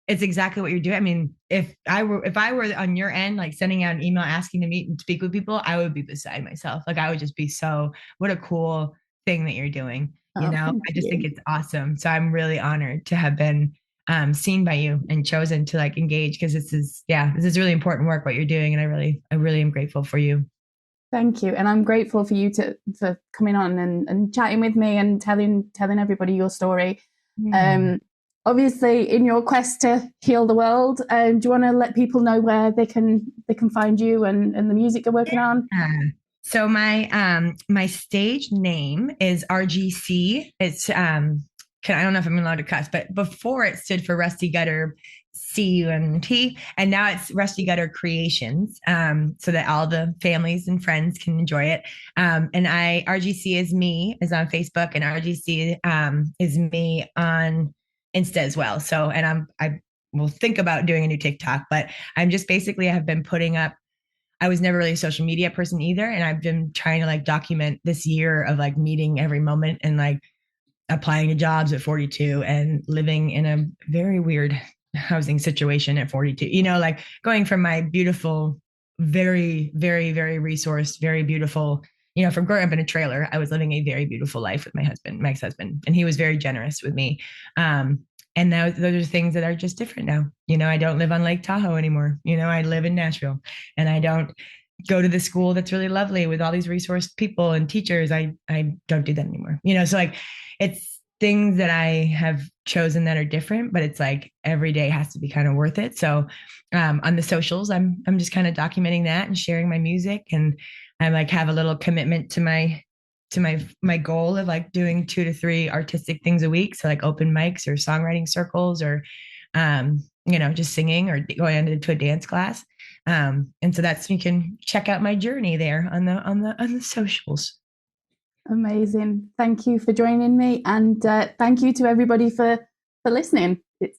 S1: it's exactly what you're doing. I mean, if I were on your end, like sending out an email asking to meet and speak with people, I would be beside myself. Like I would just be so, what a cool thing that you're doing.
S2: Oh, thank
S1: I just think
S2: you.
S1: it's awesome. So I'm really honored to have been seen by you and chosen to like engage, because this is really important work what you're doing, and I really am grateful for you.
S2: Thank you. And I'm grateful for you for coming on and chatting with me and telling everybody your story.
S1: Yeah.
S2: Um, obviously in your quest to heal the world, do you want to let people know where they can find you and the music you're working on?
S1: Yeah. So my stage name is RGC. It's I don't know if I'm allowed to cuss, but before it stood for Rusty Gutter CUNT, and now it's Rusty Gutter Creations, so that all the families and friends can enjoy it. And RGC is on Facebook, and RGC is me on Insta as well. So, and I will think about doing a new TikTok, but I'm just basically have been putting up. I was never really a social media person either. And I've been trying to like document this year of like meeting every moment and like applying to jobs at 42 and living in a very weird housing situation at 42, like going from my beautiful, very, very, very resourced, very beautiful, from growing up in a trailer, I was living a very beautiful life with my ex-husband, and he was very generous with me. And now those are things that are just different now. I don't live on Lake Tahoe anymore. I live in Nashville, and I don't go to the school that's really lovely with all these resourced people and teachers. I don't do that anymore. So like it's things that I have chosen that are different, but it's like every day has to be kind of worth it. So on the socials, I'm just kind of documenting that and sharing my music, and I like have a little commitment to my goal of like doing 2 to 3 artistic things a week. So like open mics or songwriting circles or just singing or going into a dance class. And so you can check out my journey there on the socials.
S2: Amazing. Thank you for joining me, and thank you to everybody for listening. It's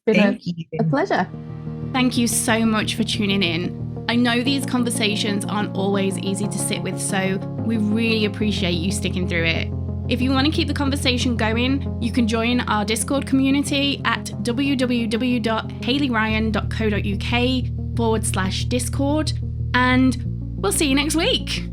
S2: been a pleasure.
S3: Thank you so much for tuning in. I know these conversations aren't always easy to sit with, so we really appreciate you sticking through it. If you want to keep the conversation going, you can join our Discord community at www.halleyryan.co.uk/Discord, and we'll see you next week.